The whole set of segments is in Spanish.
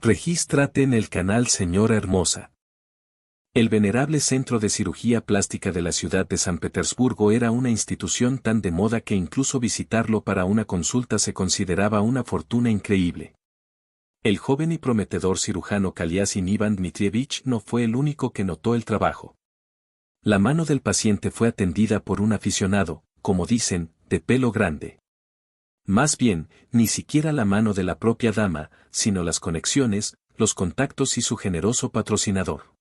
Regístrate en el canal Señora Hermosa. El venerable Centro de Cirugía Plástica de la ciudad de San Petersburgo era una institución tan de moda que incluso visitarlo para una consulta se consideraba una fortuna increíble. El joven y prometedor cirujano Kaliasin Ivan Dmitrievich no fue el único que notó el trabajo. La mano del paciente fue atendida por un aficionado, como dicen, de pelo grande. Más bien, ni siquiera la mano de la propia dama, sino las conexiones, los contactos y su generoso patrocinador.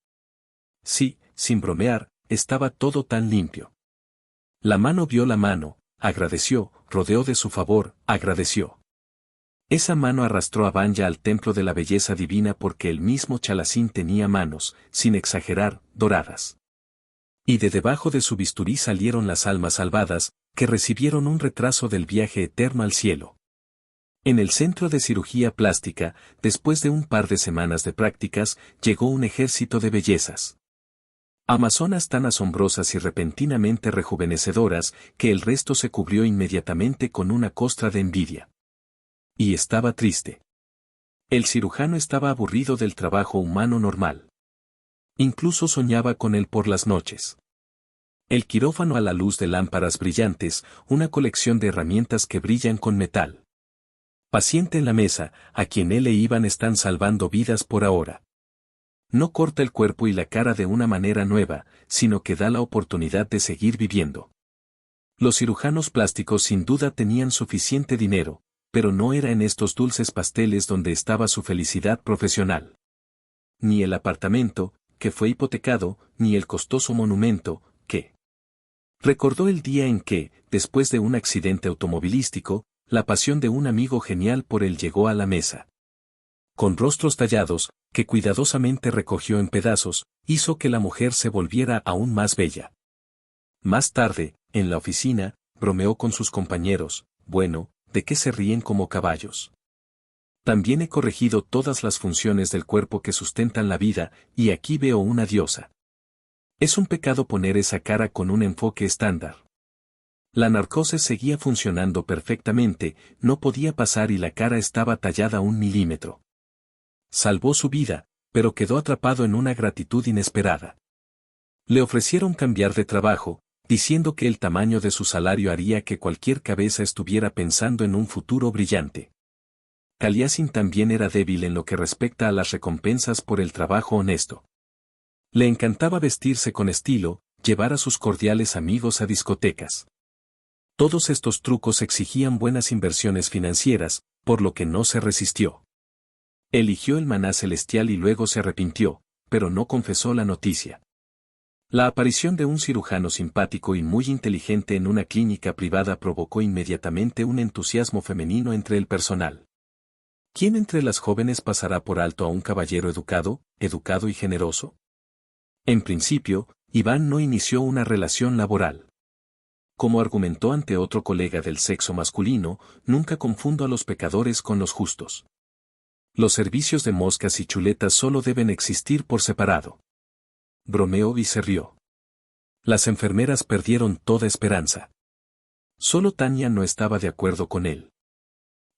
Sí, sin bromear, estaba todo tan limpio. La mano vio la mano, agradeció, rodeó de su favor, agradeció. Esa mano arrastró a Vanya al templo de la belleza divina porque el mismo Chalasin tenía manos, sin exagerar, doradas. Y de debajo de su bisturí salieron las almas salvadas, que recibieron un retraso del viaje eterno al cielo. En el centro de cirugía plástica, después de un par de semanas de prácticas, llegó un ejército de bellezas. Amazonas tan asombrosas y repentinamente rejuvenecedoras, que el resto se cubrió inmediatamente con una costra de envidia. Y estaba triste. El cirujano estaba aburrido del trabajo humano normal. Incluso soñaba con él por las noches. El quirófano a la luz de lámparas brillantes, una colección de herramientas que brillan con metal. Paciente en la mesa, a quien él e Iván están salvando vidas por ahora. No corta el cuerpo y la cara de una manera nueva, sino que da la oportunidad de seguir viviendo. Los cirujanos plásticos sin duda tenían suficiente dinero, pero no era en estos dulces pasteles donde estaba su felicidad profesional. Ni el apartamento, que fue hipotecado, ni el costoso monumento, que recordó el día en que, después de un accidente automovilístico, la pasión de un amigo genial por él llegó a la mesa. Con rostros tallados, que cuidadosamente recogió en pedazos, hizo que la mujer se volviera aún más bella. Más tarde, en la oficina, bromeó con sus compañeros, bueno, ¿de qué se ríen como caballos? También he corregido todas las funciones del cuerpo que sustentan la vida, y aquí veo una diosa. Es un pecado poner esa cara con un enfoque estándar. La narcosis seguía funcionando perfectamente, no podía pasar y la cara estaba tallada 1 milímetro. Salvó su vida, pero quedó atrapado en una gratitud inesperada. Le ofrecieron cambiar de trabajo, diciendo que el tamaño de su salario haría que cualquier cabeza estuviera pensando en un futuro brillante. Kaliasin también era débil en lo que respecta a las recompensas por el trabajo honesto. Le encantaba vestirse con estilo, llevar a sus cordiales amigos a discotecas. Todos estos trucos exigían buenas inversiones financieras, por lo que no se resistió. Eligió el maná celestial y luego se arrepintió, pero no confesó la noticia. La aparición de un cirujano simpático y muy inteligente en una clínica privada provocó inmediatamente un entusiasmo femenino entre el personal. ¿Quién entre las jóvenes pasará por alto a un caballero educado y generoso? En principio, Iván no inició una relación laboral. Como argumentó ante otro colega del sexo masculino, nunca confundo a los pecadores con los justos. Los servicios de moscas y chuletas solo deben existir por separado. Bromeó y se rió. Las enfermeras perdieron toda esperanza. Solo Tania no estaba de acuerdo con él.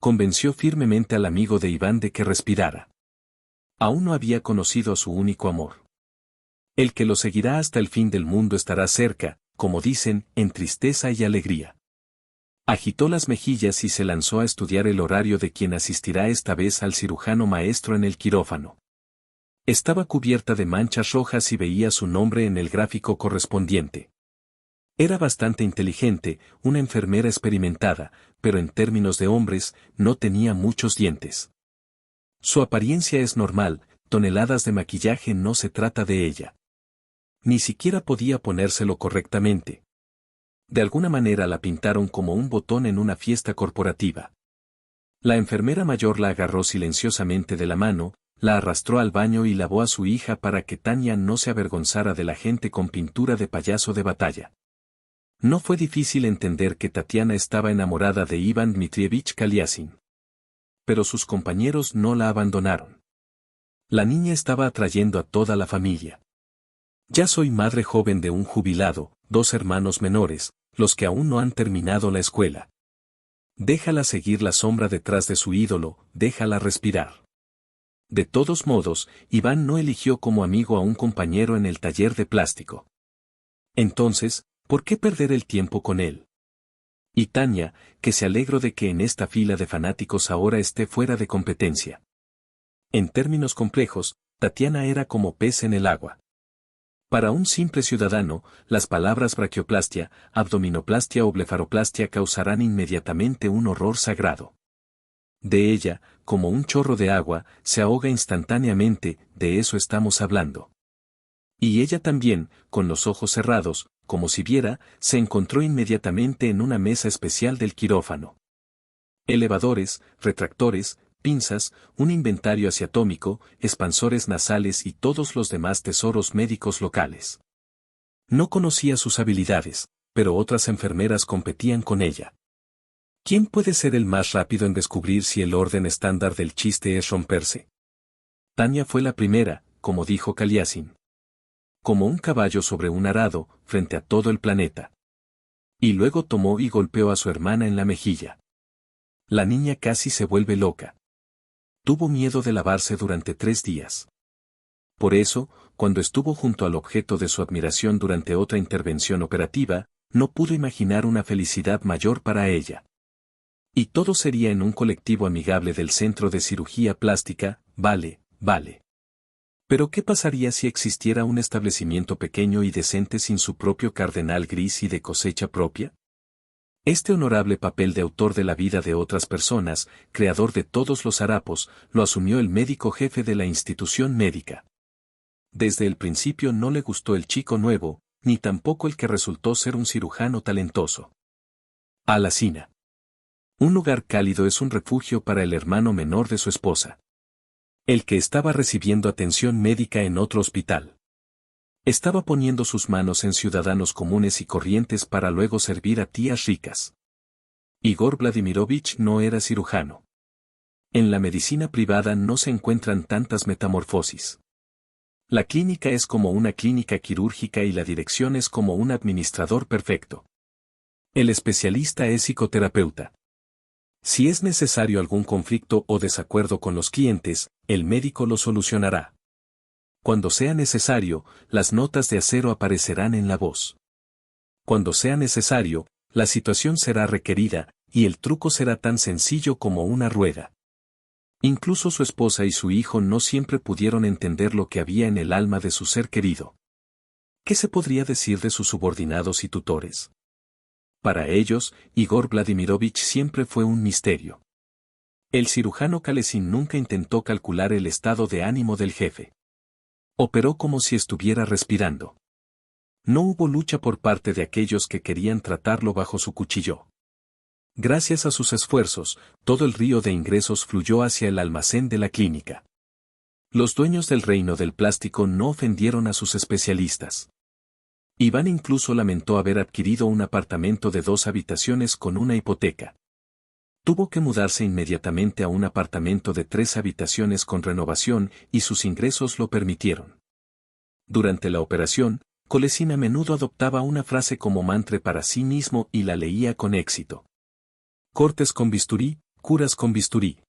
Convenció firmemente al amigo de Iván de que respirara. Aún no había conocido a su único amor. El que lo seguirá hasta el fin del mundo estará cerca, como dicen, en tristeza y alegría. Agitó las mejillas y se lanzó a estudiar el horario de quien asistirá esta vez al cirujano maestro en el quirófano. Estaba cubierta de manchas rojas y veía su nombre en el gráfico correspondiente. Era bastante inteligente, una enfermera experimentada, pero en términos de hombres, no tenía muchos dientes. Su apariencia es normal, toneladas de maquillaje no se trata de ella. Ni siquiera podía ponérselo correctamente. De alguna manera la pintaron como un botón en una fiesta corporativa. La enfermera mayor la agarró silenciosamente de la mano, la arrastró al baño y lavó a su hija para que Tania no se avergonzara de la gente con pintura de payaso de batalla. No fue difícil entender que Tatiana estaba enamorada de Iván Dmitrievich Kaliasin. Pero sus compañeros no la abandonaron. La niña estaba atrayendo a toda la familia. Ya soy madre joven de un jubilado, 2 hermanos menores, los que aún no han terminado la escuela. Déjala seguir la sombra detrás de su ídolo, déjala respirar. De todos modos, Iván no eligió como amigo a un compañero en el taller de plástico. Entonces, ¿por qué perder el tiempo con él? Y Tania, que se alegró de que en esta fila de fanáticos ahora esté fuera de competencia. En términos complejos, Tatiana era como pez en el agua. Para un simple ciudadano, las palabras braquioplastia, abdominoplastia o blefaroplastia causarán inmediatamente un horror sagrado. De ella, como un chorro de agua, se ahoga instantáneamente, de eso estamos hablando. Y ella también, con los ojos cerrados, como si viera, se encontró inmediatamente en una mesa especial del quirófano. Elevadores, retractores, pinzas, un inventario asiatómico, expansores nasales y todos los demás tesoros médicos locales. No conocía sus habilidades, pero otras enfermeras competían con ella. ¿Quién puede ser el más rápido en descubrir si el orden estándar del chiste es romperse? Tania fue la primera, como dijo Kaliasin. Como un caballo sobre un arado, frente a todo el planeta. Y luego tomó y golpeó a su hermana en la mejilla. La niña casi se vuelve loca. Tuvo miedo de lavarse durante 3 días. Por eso, cuando estuvo junto al objeto de su admiración durante otra intervención operativa, no pudo imaginar una felicidad mayor para ella. Y todo sería en un colectivo amigable del Centro de Cirugía Plástica, vale. Pero ¿qué pasaría si existiera un establecimiento pequeño y decente sin su propio cardenal gris y de cosecha propia? Este honorable papel de autor de la vida de otras personas, creador de todos los harapos, lo asumió el médico jefe de la institución médica. Desde el principio no le gustó el chico nuevo, ni tampoco el que resultó ser un cirujano talentoso. Alacina. Un lugar cálido es un refugio para el hermano menor de su esposa. El que estaba recibiendo atención médica en otro hospital. Estaba poniendo sus manos en ciudadanos comunes y corrientes para luego servir a tías ricas. Igor Vladimirovich no era cirujano. En la medicina privada no se encuentran tantas metamorfosis. La clínica es como una clínica quirúrgica y la dirección es como un administrador perfecto. El especialista es psicoterapeuta. Si es necesario algún conflicto o desacuerdo con los clientes, el médico lo solucionará. Cuando sea necesario, las notas de acero aparecerán en la voz. Cuando sea necesario, la situación será requerida, y el truco será tan sencillo como una rueda. Incluso su esposa y su hijo no siempre pudieron entender lo que había en el alma de su ser querido. ¿Qué se podría decir de sus subordinados y tutores? Para ellos, Igor Vladimirovich siempre fue un misterio. El cirujano Kalesin nunca intentó calcular el estado de ánimo del jefe. Operó como si estuviera respirando. No hubo lucha por parte de aquellos que querían tratarlo bajo su cuchillo. Gracias a sus esfuerzos, todo el río de ingresos fluyó hacia el almacén de la clínica. Los dueños del reino del plástico no ofendieron a sus especialistas. Iván incluso lamentó haber adquirido un apartamento de 2 habitaciones con una hipoteca. Tuvo que mudarse inmediatamente a un apartamento de 3 habitaciones con renovación y sus ingresos lo permitieron. Durante la operación, Kalesin a menudo adoptaba una frase como mantra para sí mismo y la leía con éxito. Cortes con bisturí, curas con bisturí.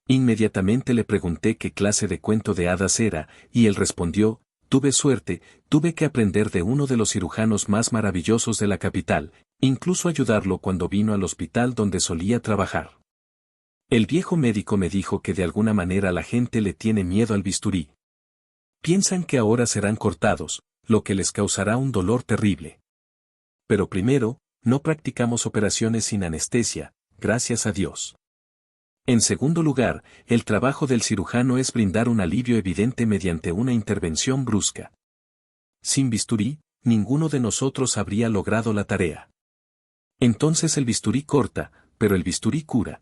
Inmediatamente le pregunté qué clase de cuento de hadas era, y él respondió, tuve suerte, tuve que aprender de uno de los cirujanos más maravillosos de la capital, incluso ayudarlo cuando vino al hospital donde solía trabajar. El viejo médico me dijo que de alguna manera la gente le tiene miedo al bisturí. Piensan que ahora serán cortados, lo que les causará un dolor terrible. Pero primero, no practicamos operaciones sin anestesia, gracias a Dios. En segundo lugar, el trabajo del cirujano es brindar un alivio evidente mediante una intervención brusca. Sin bisturí, ninguno de nosotros habría logrado la tarea. Entonces el bisturí corta, pero el bisturí cura.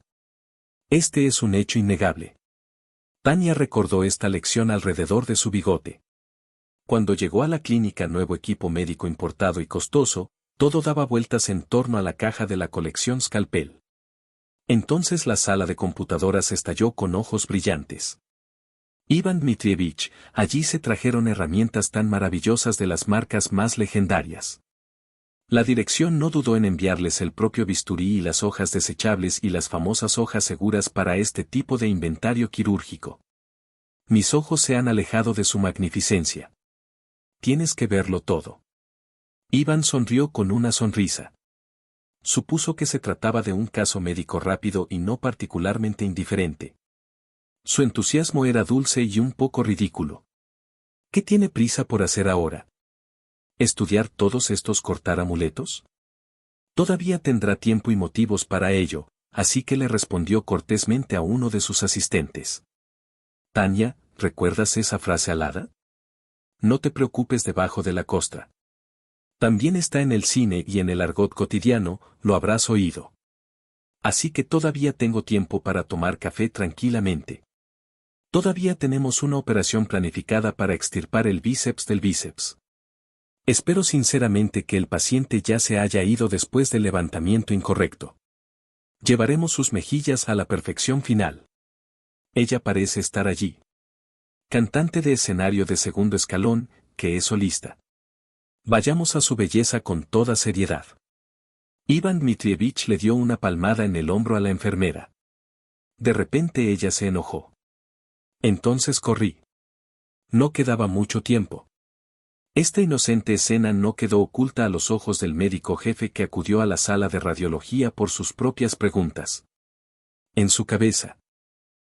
Este es un hecho innegable. Tania recordó esta lección alrededor de su bigote. Cuando llegó a la clínica nuevo equipo médico importado y costoso, todo daba vueltas en torno a la caja de la colección Scalpel. Entonces la sala de computadoras estalló con ojos brillantes. Iván Dmitrievich, allí se trajeron herramientas tan maravillosas de las marcas más legendarias. La dirección no dudó en enviarles el propio bisturí y las hojas desechables y las famosas hojas seguras para este tipo de inventario quirúrgico. Mis ojos se han alejado de su magnificencia. Tienes que verlo todo. Iván sonrió con una sonrisa. Supuso que se trataba de un caso médico rápido y no particularmente indiferente. Su entusiasmo era dulce y un poco ridículo. ¿Qué tiene prisa por hacer ahora? ¿Estudiar todos estos cortar amuletos? Todavía tendrá tiempo y motivos para ello, así que le respondió cortésmente a uno de sus asistentes. Tania, ¿recuerdas esa frase alada? No te preocupes debajo de la costra. También está en el cine y en el argot cotidiano, lo habrás oído. Así que todavía tengo tiempo para tomar café tranquilamente. Todavía tenemos una operación planificada para extirpar el bíceps del bíceps. Espero sinceramente que el paciente ya se haya ido después del levantamiento incorrecto. Llevaremos sus mejillas a la perfección final. Ella parece estar allí. Cantante de escenario de segundo escalón, que es solista. Vayamos a su belleza con toda seriedad. Iván Dmitrievich le dio una palmada en el hombro a la enfermera. De repente ella se enojó. Entonces corrí. No quedaba mucho tiempo. Esta inocente escena no quedó oculta a los ojos del médico jefe que acudió a la sala de radiología por sus propias preguntas. En su cabeza.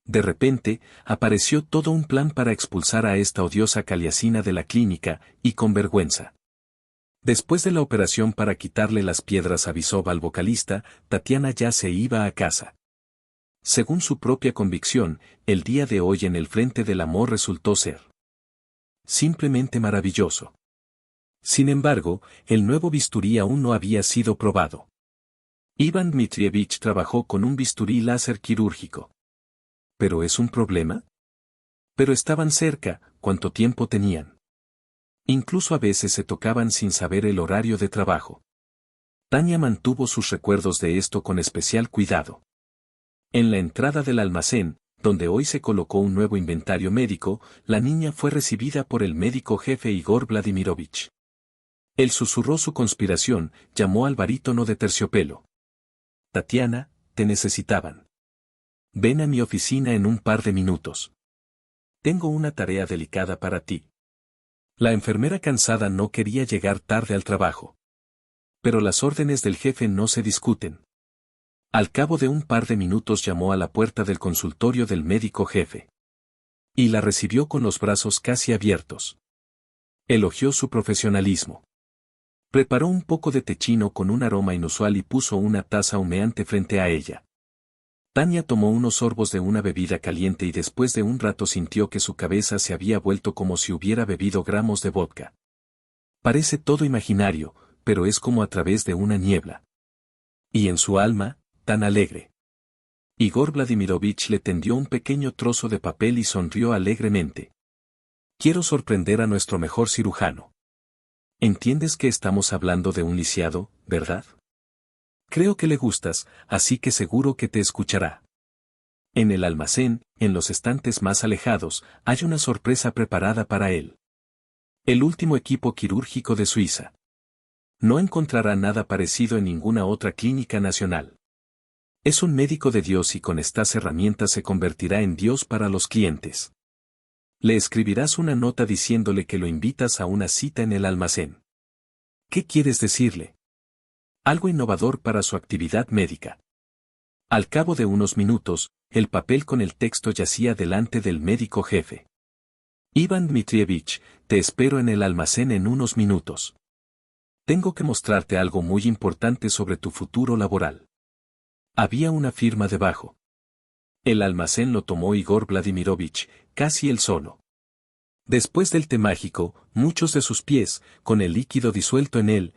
De repente, apareció todo un plan para expulsar a esta odiosa caliacina de la clínica, y con vergüenza. Después de la operación para quitarle las piedras a Visov al vocalista, Tatiana ya se iba a casa. Según su propia convicción, el día de hoy en el frente del amor resultó ser simplemente maravilloso. Sin embargo, el nuevo bisturí aún no había sido probado. Iván Dmitrievich trabajó con un bisturí láser quirúrgico. ¿Pero es un problema? Pero estaban cerca, ¿cuánto tiempo tenían? Incluso a veces se tocaban sin saber el horario de trabajo. Tania mantuvo sus recuerdos de esto con especial cuidado. En la entrada del almacén, donde hoy se colocó un nuevo inventario médico, la niña fue recibida por el médico jefe Igor Vladimirovich. Él susurró su conspiración, llamó al barítono de terciopelo. Tatiana, te necesitaban. Ven a mi oficina en un par de minutos. Tengo una tarea delicada para ti. La enfermera cansada no quería llegar tarde al trabajo. Pero las órdenes del jefe no se discuten. Al cabo de un par de minutos llamó a la puerta del consultorio del médico jefe. Y la recibió con los brazos casi abiertos. Elogió su profesionalismo. Preparó un poco de té chino con un aroma inusual y puso una taza humeante frente a ella. Tania tomó unos sorbos de una bebida caliente y después de un rato sintió que su cabeza se había vuelto como si hubiera bebido gramos de vodka. Parece todo imaginario, pero es como a través de una niebla. Y en su alma, tan alegre. Igor Vladimirovich le tendió un pequeño trozo de papel y sonrió alegremente. Quiero sorprender a nuestro mejor cirujano. ¿Entiendes que estamos hablando de un lisiado, verdad? Creo que le gustas, así que seguro que te escuchará. En el almacén, en los estantes más alejados, hay una sorpresa preparada para él. El último equipo quirúrgico de Suiza. No encontrará nada parecido en ninguna otra clínica nacional. Es un médico de Dios y con estas herramientas se convertirá en Dios para los clientes. Le escribirás una nota diciéndole que lo invitas a una cita en el almacén. ¿Qué quieres decirle? Algo innovador para su actividad médica. Al cabo de unos minutos, el papel con el texto yacía delante del médico jefe. Iván Dmitrievich, te espero en el almacén en unos minutos. Tengo que mostrarte algo muy importante sobre tu futuro laboral. Había una firma debajo. El almacén lo tomó Igor Vladimirovich, casi él solo. Después del té mágico, muchos de sus pies, con el líquido disuelto en él,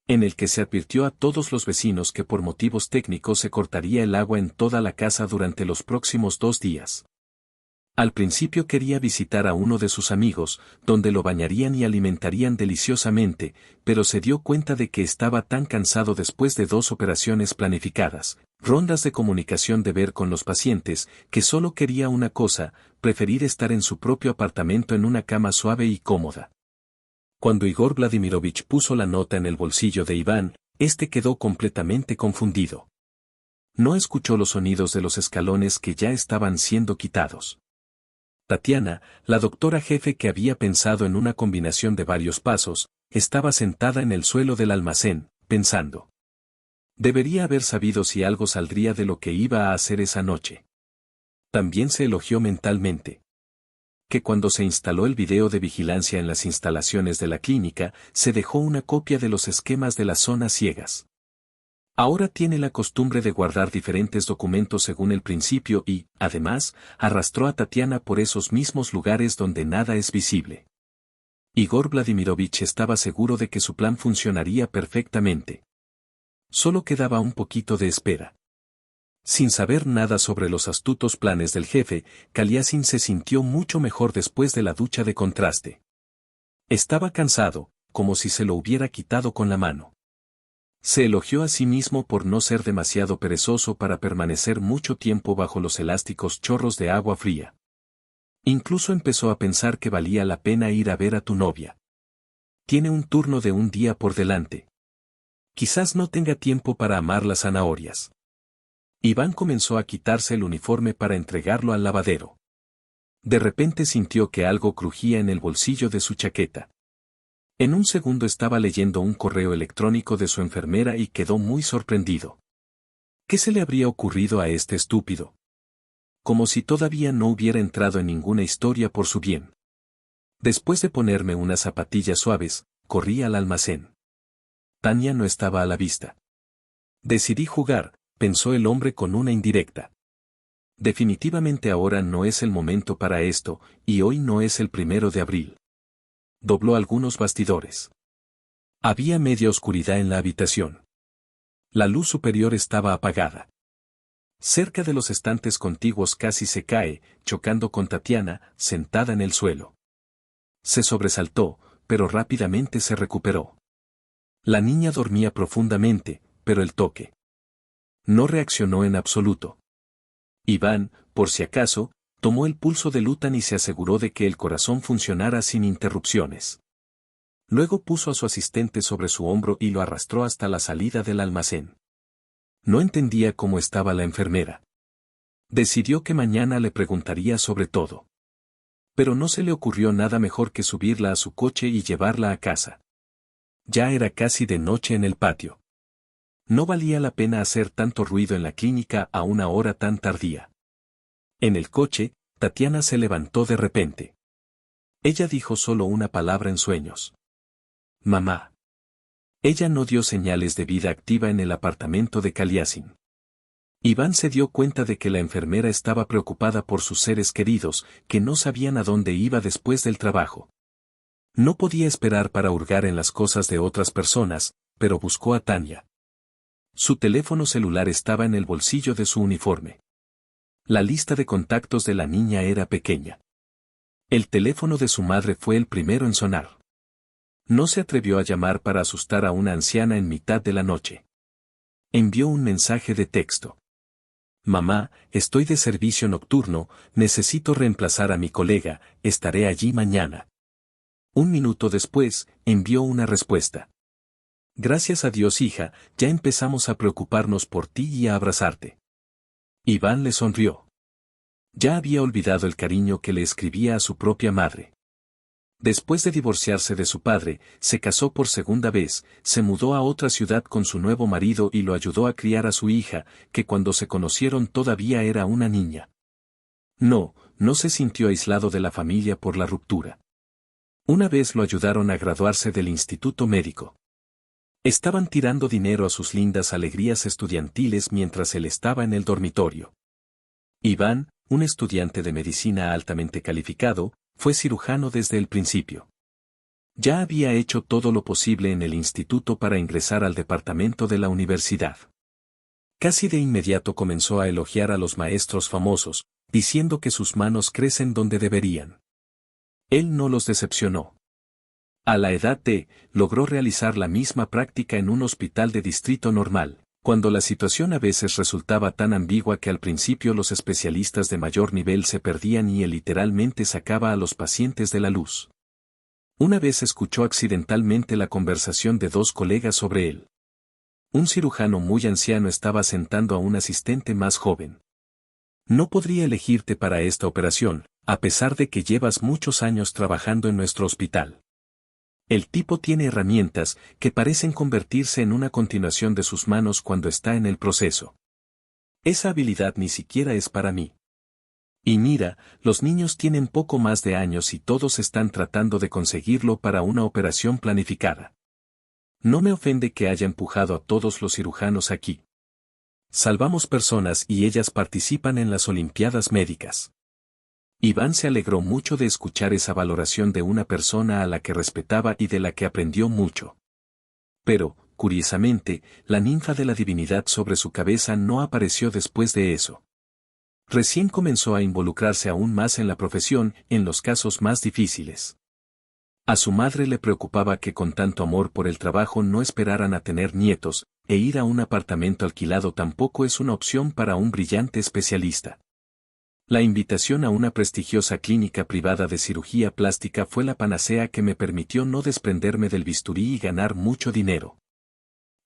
en el que se advirtió a todos los vecinos que por motivos técnicos se cortaría el agua en toda la casa durante los próximos 2 días. Al principio quería visitar a uno de sus amigos, donde lo bañarían y alimentarían deliciosamente, pero se dio cuenta de que estaba tan cansado después de 2 operaciones planificadas, rondas de comunicación de ver con los pacientes, que solo quería una cosa, preferir estar en su propio apartamento en una cama suave y cómoda. Cuando Igor Vladimirovich puso la nota en el bolsillo de Iván, este quedó completamente confundido. No escuchó los sonidos de los escalones que ya estaban siendo quitados. Tatiana, la doctora jefe que había pensado en una combinación de varios pasos, estaba sentada en el suelo del almacén, pensando. Debería haber sabido si algo saldría de lo que iba a hacer esa noche. También se elogió mentalmente. Que cuando se instaló el video de vigilancia en las instalaciones de la clínica, se dejó una copia de los esquemas de las zonas ciegas. Ahora tiene la costumbre de guardar diferentes documentos según el principio y, además, arrastró a Tatiana por esos mismos lugares donde nada es visible. Igor Vladimirovich estaba seguro de que su plan funcionaría perfectamente. Solo quedaba un poquito de espera. Sin saber nada sobre los astutos planes del jefe, Kaliasin se sintió mucho mejor después de la ducha de contraste. Estaba cansado, como si se lo hubiera quitado con la mano. Se elogió a sí mismo por no ser demasiado perezoso para permanecer mucho tiempo bajo los elásticos chorros de agua fría. Incluso empezó a pensar que valía la pena ir a ver a tu novia. Tiene un turno de un día por delante. Quizás no tenga tiempo para amar las zanahorias. Iván comenzó a quitarse el uniforme para entregarlo al lavadero. De repente sintió que algo crujía en el bolsillo de su chaqueta. En un segundo estaba leyendo un correo electrónico de su enfermera y quedó muy sorprendido. ¿Qué se le habría ocurrido a este estúpido? Como si todavía no hubiera entrado en ninguna historia por su bien. Después de ponerme unas zapatillas suaves, corrí al almacén. Tania no estaba a la vista. Decidí jugar, pensó el hombre con una indirecta. Definitivamente ahora no es el momento para esto, y hoy no es el 1 de abril. Dobló algunos bastidores. Había media oscuridad en la habitación. La luz superior estaba apagada. Cerca de los estantes contiguos casi se cae, chocando con Tatiana, sentada en el suelo. Se sobresaltó, pero rápidamente se recuperó. La niña dormía profundamente, pero el toque no reaccionó en absoluto. Iván, por si acaso, tomó el pulso de Lutan y se aseguró de que el corazón funcionara sin interrupciones. Luego puso a su asistente sobre su hombro y lo arrastró hasta la salida del almacén. No entendía cómo estaba la enfermera. Decidió que mañana le preguntaría sobre todo. Pero no se le ocurrió nada mejor que subirla a su coche y llevarla a casa. Ya era casi de noche en el patio. No valía la pena hacer tanto ruido en la clínica a una hora tan tardía. En el coche, Tatiana se levantó de repente. Ella dijo solo una palabra en sueños. Mamá. Ella no dio señales de vida activa en el apartamento de Kaliasin. Iván se dio cuenta de que la enfermera estaba preocupada por sus seres queridos, que no sabían a dónde iba después del trabajo. No podía esperar para hurgar en las cosas de otras personas, pero buscó a Tania. Su teléfono celular estaba en el bolsillo de su uniforme. La lista de contactos de la niña era pequeña. El teléfono de su madre fue el primero en sonar. No se atrevió a llamar para asustar a una anciana en mitad de la noche. Envió un mensaje de texto. Mamá, estoy de servicio nocturno, necesito reemplazar a mi colega, estaré allí mañana. Un minuto después, envió una respuesta. Gracias a Dios, hija, ya empezamos a preocuparnos por ti y a abrazarte. Iván le sonrió. Ya había olvidado el cariño que le escribía a su propia madre. Después de divorciarse de su padre, se casó por segunda vez, se mudó a otra ciudad con su nuevo marido y lo ayudó a criar a su hija, que cuando se conocieron todavía era una niña. No se sintió aislado de la familia por la ruptura. Una vez lo ayudaron a graduarse del instituto médico. Estaban tirando dinero a sus lindas alegrías estudiantiles mientras él estaba en el dormitorio. Iván, un estudiante de medicina altamente calificado, fue cirujano desde el principio. Ya había hecho todo lo posible en el instituto para ingresar al departamento de la universidad. Casi de inmediato comenzó a elogiar a los maestros famosos, diciendo que sus manos crecen donde deberían. Él no los decepcionó. A la edad de, logró realizar la misma práctica en un hospital de distrito normal, cuando la situación a veces resultaba tan ambigua que al principio los especialistas de mayor nivel se perdían y él literalmente sacaba a los pacientes de la luz. Una vez escuchó accidentalmente la conversación de dos colegas sobre él. Un cirujano muy anciano estaba sentando a un asistente más joven. No podría elegirte para esta operación, a pesar de que llevas muchos años trabajando en nuestro hospital. El tipo tiene herramientas que parecen convertirse en una continuación de sus manos cuando está en el proceso. Esa habilidad ni siquiera es para mí. Y mira, los niños tienen poco más de años y todos están tratando de conseguirlo para una operación planificada. No me ofende que haya empujado a todos los cirujanos aquí. Salvamos personas y ellas participan en las Olimpiadas médicas. Iván se alegró mucho de escuchar esa valoración de una persona a la que respetaba y de la que aprendió mucho. Pero, curiosamente, la ninfa de la divinidad sobre su cabeza no apareció después de eso. Recién comenzó a involucrarse aún más en la profesión, en los casos más difíciles. A su madre le preocupaba que con tanto amor por el trabajo no esperaran a tener nietos, e ir a un apartamento alquilado tampoco es una opción para un brillante especialista. La invitación a una prestigiosa clínica privada de cirugía plástica fue la panacea que me permitió no desprenderme del bisturí y ganar mucho dinero.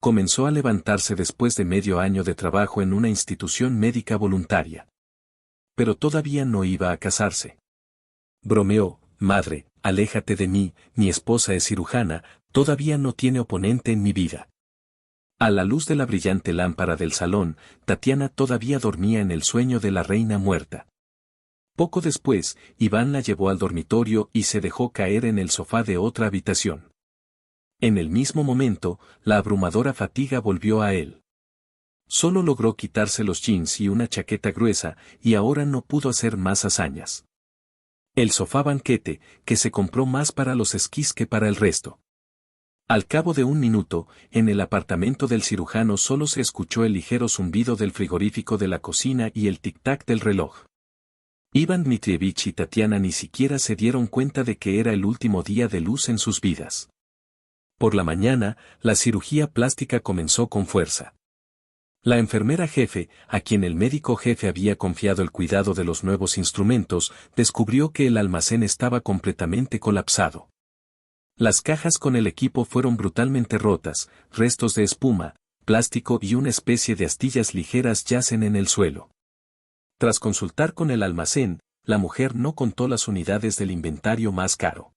Comenzó a levantarse después de medio año de trabajo en una institución médica voluntaria. Pero todavía no iba a casarse. Bromeó: madre, aléjate de mí, mi esposa es cirujana, todavía no tiene oponente en mi vida. A la luz de la brillante lámpara del salón, Tatiana todavía dormía en el sueño de la reina muerta. Poco después, Iván la llevó al dormitorio y se dejó caer en el sofá de otra habitación. En el mismo momento, la abrumadora fatiga volvió a él. Solo logró quitarse los jeans y una chaqueta gruesa, y ahora no pudo hacer más hazañas. El sofá banquete, que se compró más para los esquís que para el resto. Al cabo de un minuto, en el apartamento del cirujano solo se escuchó el ligero zumbido del frigorífico de la cocina y el tic-tac del reloj. Iván Dmitrievich y Tatiana ni siquiera se dieron cuenta de que era el último día de luz en sus vidas. Por la mañana, la cirugía plástica comenzó con fuerza. La enfermera jefe, a quien el médico jefe había confiado el cuidado de los nuevos instrumentos, descubrió que el almacén estaba completamente colapsado. Las cajas con el equipo fueron brutalmente rotas, restos de espuma, plástico y una especie de astillas ligeras yacen en el suelo. Tras consultar con el almacén, la mujer no contó las unidades del inventario más caro.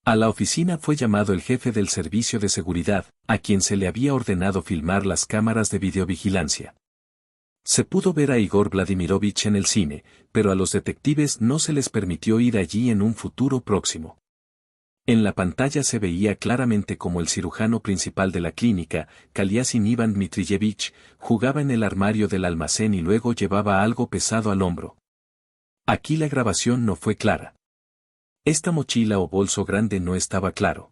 A la oficina fue llamado el jefe del servicio de seguridad, a quien se le había ordenado filmar las cámaras de videovigilancia. Se pudo ver a Igor Vladimirovich en el cine, pero a los detectives no se les permitió ir allí en un futuro próximo. En la pantalla se veía claramente cómo el cirujano principal de la clínica, Kaliasin Iván Dmitrievich, jugaba en el armario del almacén y luego llevaba algo pesado al hombro. Aquí la grabación no fue clara. Esta mochila o bolso grande no estaba claro.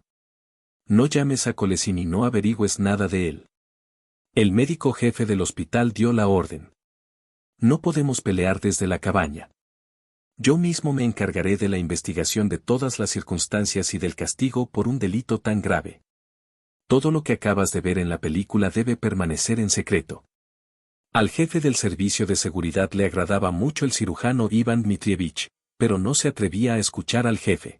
No llames a Kolesin y no averigües nada de él. El médico jefe del hospital dio la orden. No podemos pelear desde la cabaña. Yo mismo me encargaré de la investigación de todas las circunstancias y del castigo por un delito tan grave. Todo lo que acabas de ver en la película debe permanecer en secreto. Al jefe del servicio de seguridad le agradaba mucho el cirujano Iván Dmitrievich, pero no se atrevía a escuchar al jefe.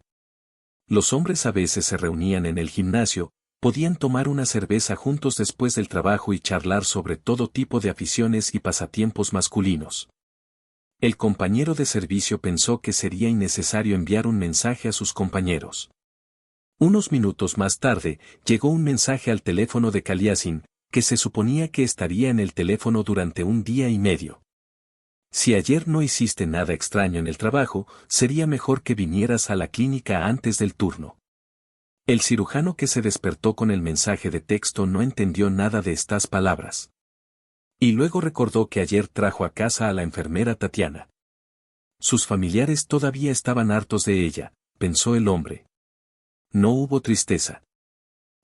Los hombres a veces se reunían en el gimnasio, podían tomar una cerveza juntos después del trabajo y charlar sobre todo tipo de aficiones y pasatiempos masculinos. El compañero de servicio pensó que sería innecesario enviar un mensaje a sus compañeros. Unos minutos más tarde, llegó un mensaje al teléfono de Kaliasin, que se suponía que estaría en el teléfono durante un día y medio. Si ayer no hiciste nada extraño en el trabajo, sería mejor que vinieras a la clínica antes del turno. El cirujano que se despertó con el mensaje de texto no entendió nada de estas palabras. Y luego recordó que ayer trajo a casa a la enfermera Tatiana. Sus familiares todavía estaban hartos de ella, pensó el hombre. No hubo tristeza.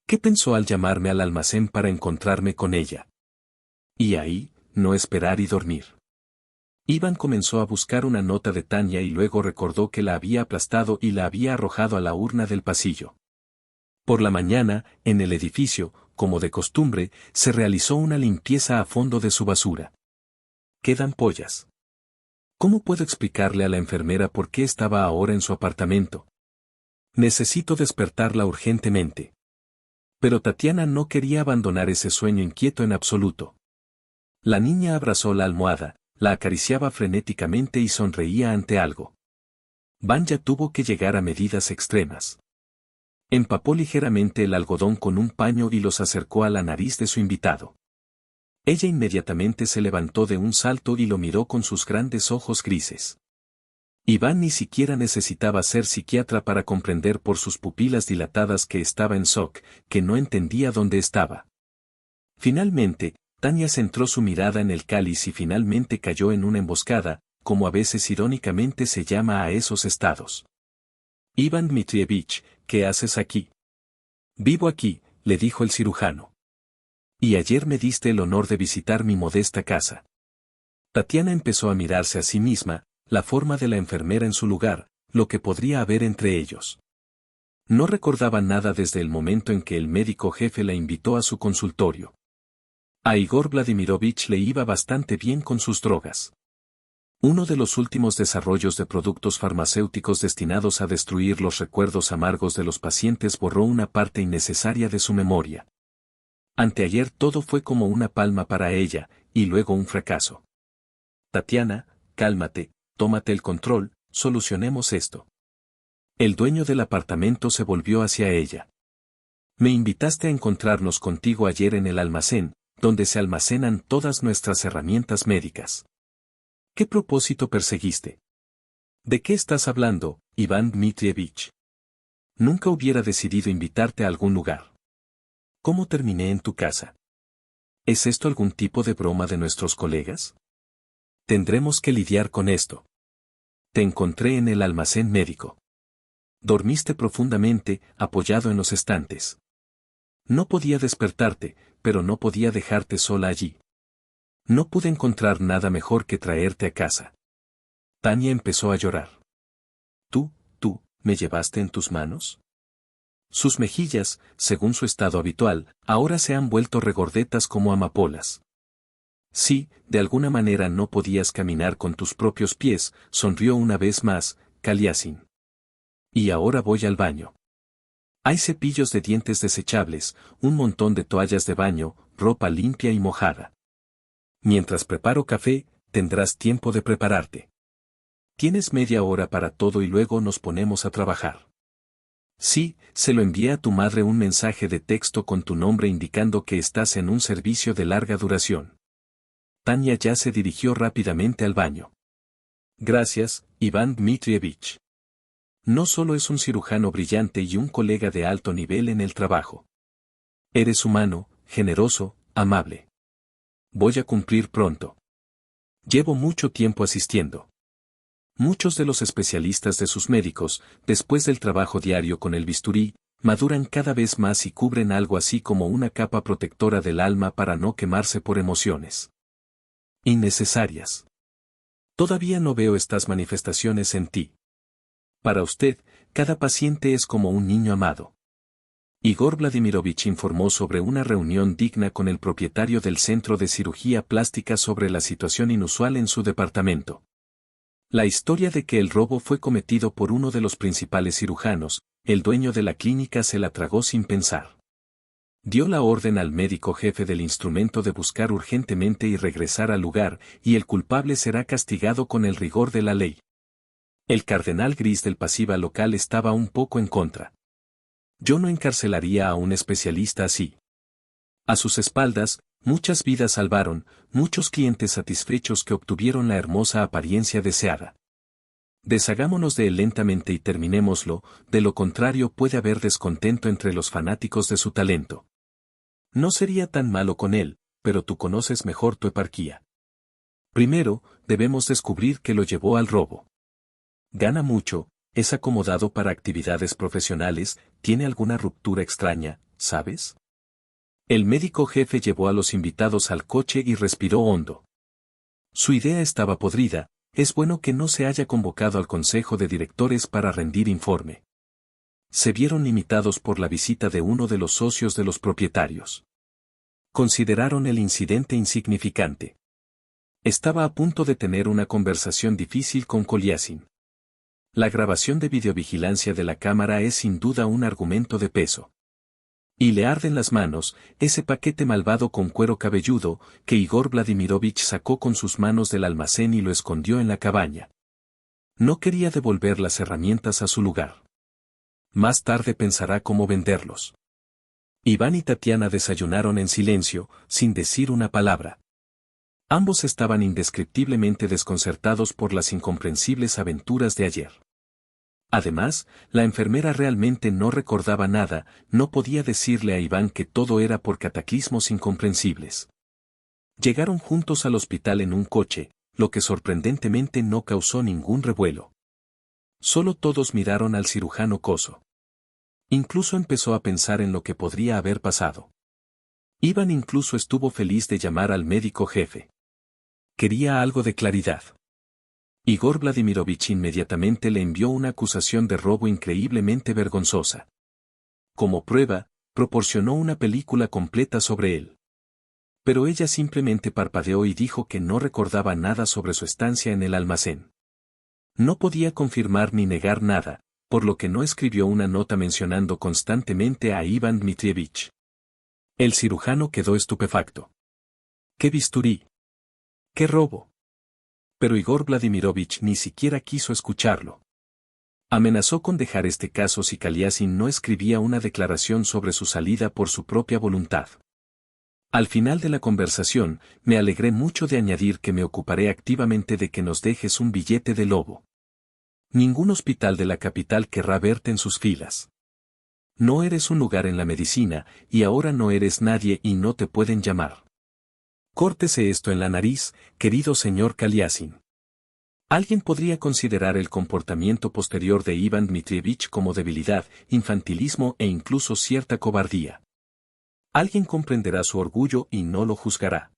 ¿Qué pensó al llamarme al almacén para encontrarme con ella? Y ahí, no esperar y dormir. Iván comenzó a buscar una nota de Tania y luego recordó que la había aplastado y la había arrojado a la urna del pasillo. Por la mañana, en el edificio, como de costumbre, se realizó una limpieza a fondo de su basura. Quedan pollas. ¿Cómo puedo explicarle a la enfermera por qué estaba ahora en su apartamento? Necesito despertarla urgentemente. Pero Tatiana no quería abandonar ese sueño inquieto en absoluto. La niña abrazó la almohada, la acariciaba frenéticamente y sonreía ante algo. Vanya tuvo que llegar a medidas extremas. Empapó ligeramente el algodón con un paño y los acercó a la nariz de su invitado. Ella inmediatamente se levantó de un salto y lo miró con sus grandes ojos grises. Iván ni siquiera necesitaba ser psiquiatra para comprender por sus pupilas dilatadas que estaba en shock, que no entendía dónde estaba. Finalmente, Tania centró su mirada en el cáliz y finalmente cayó en una emboscada, como a veces irónicamente se llama a esos estados. Iván Dmitrievich, ¿qué haces aquí? Vivo aquí, le dijo el cirujano. Y ayer me diste el honor de visitar mi modesta casa. Tatiana empezó a mirarse a sí misma, la forma de la enfermera en su lugar, lo que podría haber entre ellos. No recordaba nada desde el momento en que el médico jefe la invitó a su consultorio. A Igor Vladimirovich le iba bastante bien con sus drogas. Uno de los últimos desarrollos de productos farmacéuticos destinados a destruir los recuerdos amargos de los pacientes borró una parte innecesaria de su memoria. Anteayer todo fue como una palma para ella, y luego un fracaso. Tatiana, cálmate, tómate el control, solucionemos esto. El dueño del apartamento se volvió hacia ella. Me invitaste a encontrarnos contigo ayer en el almacén, donde se almacenan todas nuestras herramientas médicas. ¿Qué propósito perseguiste? ¿De qué estás hablando, Iván Dmitrievich? Nunca hubiera decidido invitarte a algún lugar. ¿Cómo terminé en tu casa? ¿Es esto algún tipo de broma de nuestros colegas? Tendremos que lidiar con esto. Te encontré en el almacén médico. Dormiste profundamente, apoyado en los estantes. No podía despertarte, pero no podía dejarte sola allí. No pude encontrar nada mejor que traerte a casa. Tania empezó a llorar. Tú, ¿me llevaste en tus manos? Sus mejillas, según su estado habitual, ahora se han vuelto regordetas como amapolas. Sí, de alguna manera no podías caminar con tus propios pies, sonrió una vez más, Kaliasin. Y ahora voy al baño. Hay cepillos de dientes desechables, un montón de toallas de baño, ropa limpia y mojada. Mientras preparo café, tendrás tiempo de prepararte. Tienes media hora para todo y luego nos ponemos a trabajar. Sí, se lo envié a tu madre un mensaje de texto con tu nombre indicando que estás en un servicio de larga duración. Tania ya se dirigió rápidamente al baño. Gracias, Iván Dmitrievich. No solo es un cirujano brillante y un colega de alto nivel en el trabajo. Eres humano, generoso, amable. Voy a cumplir pronto. Llevo mucho tiempo asistiendo. Muchos de los especialistas de sus médicos, después del trabajo diario con el bisturí, maduran cada vez más y cubren algo así como una capa protectora del alma para no quemarse por emociones innecesarias. Todavía no veo estas manifestaciones en ti. Para usted, cada paciente es como un niño amado. Igor Vladimirovich informó sobre una reunión digna con el propietario del centro de cirugía plástica sobre la situación inusual en su departamento. La historia de que el robo fue cometido por uno de los principales cirujanos, el dueño de la clínica se la tragó sin pensar. Dio la orden al médico jefe del instrumento de buscar urgentemente y regresar al lugar, y el culpable será castigado con el rigor de la ley. El cardenal gris del pasiva local estaba un poco en contra. Yo no encarcelaría a un especialista así. A sus espaldas, muchas vidas salvaron, muchos clientes satisfechos que obtuvieron la hermosa apariencia deseada. Deshagámonos de él lentamente y terminémoslo, de lo contrario puede haber descontento entre los fanáticos de su talento. No sería tan malo con él, pero tú conoces mejor tu eparquía. Primero, debemos descubrir qué lo llevó al robo. Gana mucho, es acomodado para actividades profesionales, tiene alguna ruptura extraña, ¿sabes? El médico jefe llevó a los invitados al coche y respiró hondo. Su idea estaba podrida, es bueno que no se haya convocado al consejo de directores para rendir informe. Se vieron limitados por la visita de uno de los socios de los propietarios. Consideraron el incidente insignificante. Estaba a punto de tener una conversación difícil con Koliasin. La grabación de videovigilancia de la cámara es sin duda un argumento de peso. Y le arden las manos, ese paquete malvado con cuero cabelludo, que Igor Vladimirovich sacó con sus manos del almacén y lo escondió en la cabaña. No quería devolver las herramientas a su lugar. Más tarde pensará cómo venderlos. Iván y Tatiana desayunaron en silencio, sin decir una palabra. Ambos estaban indescriptiblemente desconcertados por las incomprensibles aventuras de ayer. Además, la enfermera realmente no recordaba nada, no podía decirle a Iván que todo era por cataclismos incomprensibles. Llegaron juntos al hospital en un coche, lo que sorprendentemente no causó ningún revuelo. Solo todos miraron al cirujano Coso. Incluso empezó a pensar en lo que podría haber pasado. Iván incluso estuvo feliz de llamar al médico jefe. Quería algo de claridad. Igor Vladimirovich inmediatamente le envió una acusación de robo increíblemente vergonzosa. Como prueba, proporcionó una película completa sobre él. Pero ella simplemente parpadeó y dijo que no recordaba nada sobre su estancia en el almacén. No podía confirmar ni negar nada, por lo que no escribió una nota mencionando constantemente a Iván Dmitrievich. El cirujano quedó estupefacto. ¿Qué bisturí? ¿Qué robo? Pero Igor Vladimirovich ni siquiera quiso escucharlo. Amenazó con dejar este caso si Kaliasin no escribía una declaración sobre su salida por su propia voluntad. Al final de la conversación, me alegré mucho de añadir que me ocuparé activamente de que nos dejes un billete de lobo. Ningún hospital de la capital querrá verte en sus filas. No eres un lugar en la medicina, y ahora no eres nadie y no te pueden llamar. Córtese esto en la nariz, querido señor Kaliasin. Alguien podría considerar el comportamiento posterior de Iván Dmitrievich como debilidad, infantilismo e incluso cierta cobardía. Alguien comprenderá su orgullo y no lo juzgará.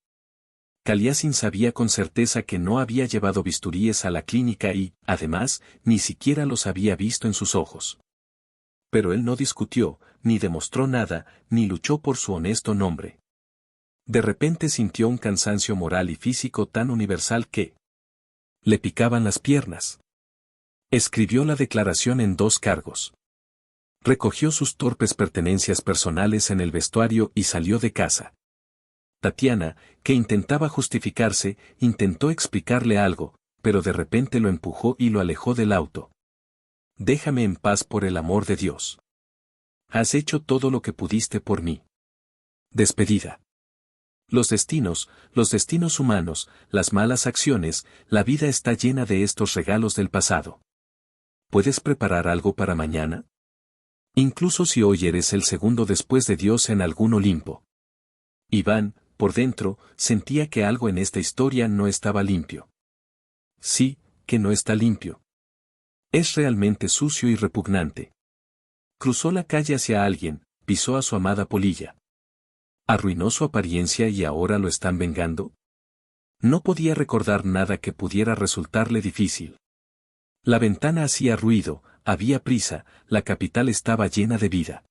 Kaliasin sabía con certeza que no había llevado bisturíes a la clínica y, además, ni siquiera los había visto en sus ojos. Pero él no discutió, ni demostró nada, ni luchó por su honesto nombre. De repente sintió un cansancio moral y físico tan universal que le picaban las piernas. Escribió la declaración en 2 cargos. Recogió sus torpes pertenencias personales en el vestuario y salió de casa. Tatiana, que intentaba justificarse, intentó explicarle algo, pero de repente lo empujó y lo alejó del auto. Déjame en paz por el amor de Dios. Has hecho todo lo que pudiste por mí. Despedida. Los destinos humanos, las malas acciones, la vida está llena de estos regalos del pasado. ¿Puedes preparar algo para mañana? Incluso si hoy eres el segundo después de Dios en algún Olimpo. Iván, por dentro, sentía que algo en esta historia no estaba limpio. Sí, que no está limpio. Es realmente sucio y repugnante. Cruzó la calle hacia alguien, pisó a su amada polilla. ¿Arruinó su apariencia y ahora lo están vengando? No podía recordar nada que pudiera resultarle difícil. La ventana hacía ruido, había prisa, la capital estaba llena de vida.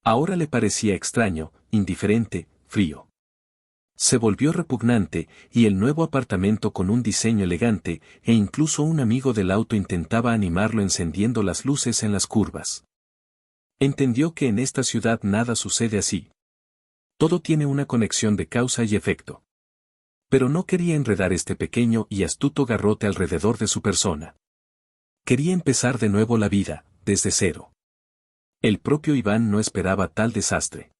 Ahora le parecía extraño, indiferente, frío. Se volvió repugnante, y el nuevo apartamento con un diseño elegante, e incluso un amigo del auto intentaba animarlo encendiendo las luces en las curvas. Entendió que en esta ciudad nada sucede así. Todo tiene una conexión de causa y efecto. Pero no quería enredar este pequeño y astuto garrote alrededor de su persona. Quería empezar de nuevo la vida, desde cero. El propio Iván no esperaba tal desastre.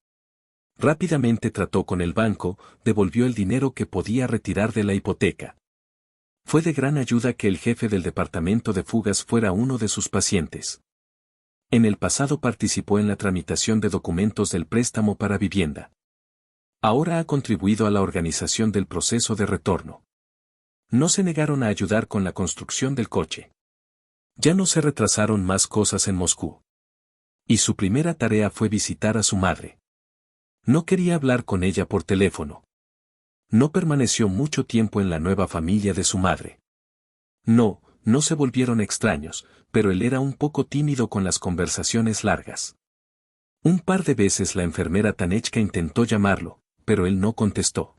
Rápidamente trató con el banco, devolvió el dinero que podía retirar de la hipoteca. Fue de gran ayuda que el jefe del departamento de fugas fuera uno de sus pacientes. En el pasado participó en la tramitación de documentos del préstamo para vivienda. Ahora ha contribuido a la organización del proceso de retorno. No se negaron a ayudar con la construcción del coche. Ya no se retrasaron más cosas en Moscú. Y su primera tarea fue visitar a su madre. No quería hablar con ella por teléfono. No permaneció mucho tiempo en la nueva familia de su madre. No se volvieron extraños, pero él era un poco tímido con las conversaciones largas. Un par de veces la enfermera Tanechka intentó llamarlo, pero él no contestó.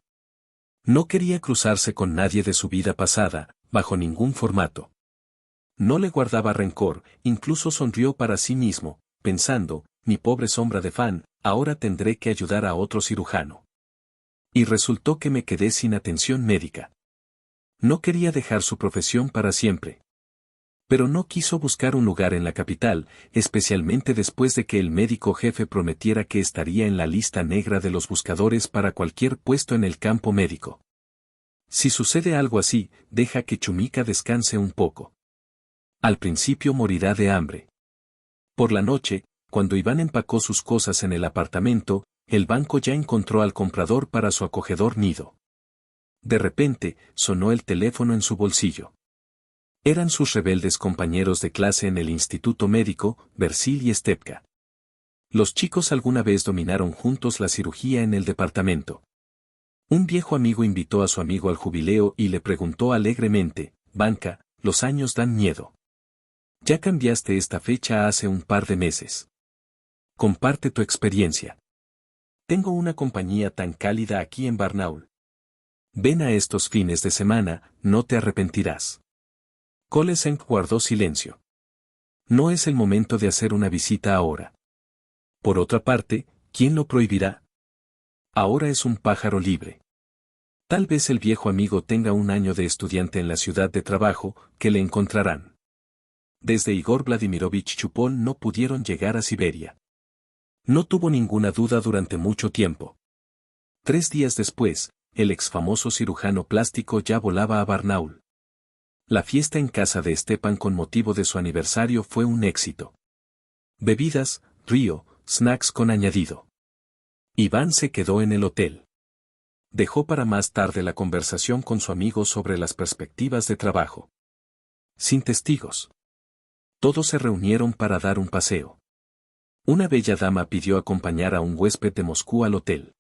No quería cruzarse con nadie de su vida pasada, bajo ningún formato. No le guardaba rencor, incluso sonrió para sí mismo, pensando, mi pobre sombra de fan, ahora tendré que ayudar a otro cirujano. Y resultó que me quedé sin atención médica. No quería dejar su profesión para siempre. Pero no quiso buscar un lugar en la capital, especialmente después de que el médico jefe prometiera que estaría en la lista negra de los buscadores para cualquier puesto en el campo médico. Si sucede algo así, deja que Chumika descanse un poco. Al principio morirá de hambre. Por la noche, cuando Iván empacó sus cosas en el apartamento, el banco ya encontró al comprador para su acogedor nido. De repente, sonó el teléfono en su bolsillo. Eran sus rebeldes compañeros de clase en el instituto médico, Bersil y Stepka. Los chicos alguna vez dominaron juntos la cirugía en el departamento. Un viejo amigo invitó a su amigo al jubileo y le preguntó alegremente, «Banca, los años dan miedo. Ya cambiaste esta fecha hace un par de meses. Comparte tu experiencia. Tengo una compañía tan cálida aquí en Barnaul. Ven a estos fines de semana, no te arrepentirás». Colescent guardó silencio. No es el momento de hacer una visita ahora. Por otra parte, ¿quién lo prohibirá? Ahora es un pájaro libre. Tal vez el viejo amigo tenga un año de estudiante en la ciudad de trabajo, que le encontrarán. Desde Igor Vladimirovich Chupol no pudieron llegar a Siberia. No tuvo ninguna duda durante mucho tiempo. 3 días después, el exfamoso cirujano plástico ya volaba a Barnaul. La fiesta en casa de Stepan con motivo de su aniversario fue un éxito. Bebidas, río, snacks con añadido. Iván se quedó en el hotel. Dejó para más tarde la conversación con su amigo sobre las perspectivas de trabajo. Sin testigos. Todos se reunieron para dar un paseo. Una bella dama pidió acompañar a un huésped de Moscú al hotel.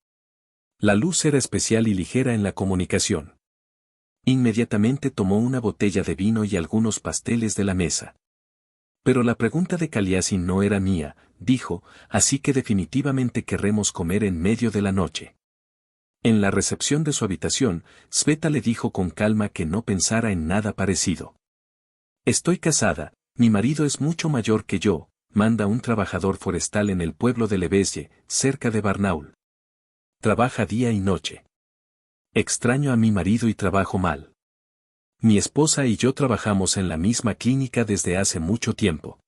La luz era especial y ligera en la comunicación. Inmediatamente tomó una botella de vino y algunos pasteles de la mesa. Pero la pregunta de Kaliasin no era mía, dijo, así que definitivamente querremos comer en medio de la noche. En la recepción de su habitación, Sveta le dijo con calma que no pensara en nada parecido. Estoy casada, mi marido es mucho mayor que yo, manda un trabajador forestal en el pueblo de Lebesye, cerca de Barnaul. Trabaja día y noche. Extraño a mi marido y trabajo mal. Mi esposa y yo trabajamos en la misma clínica desde hace mucho tiempo.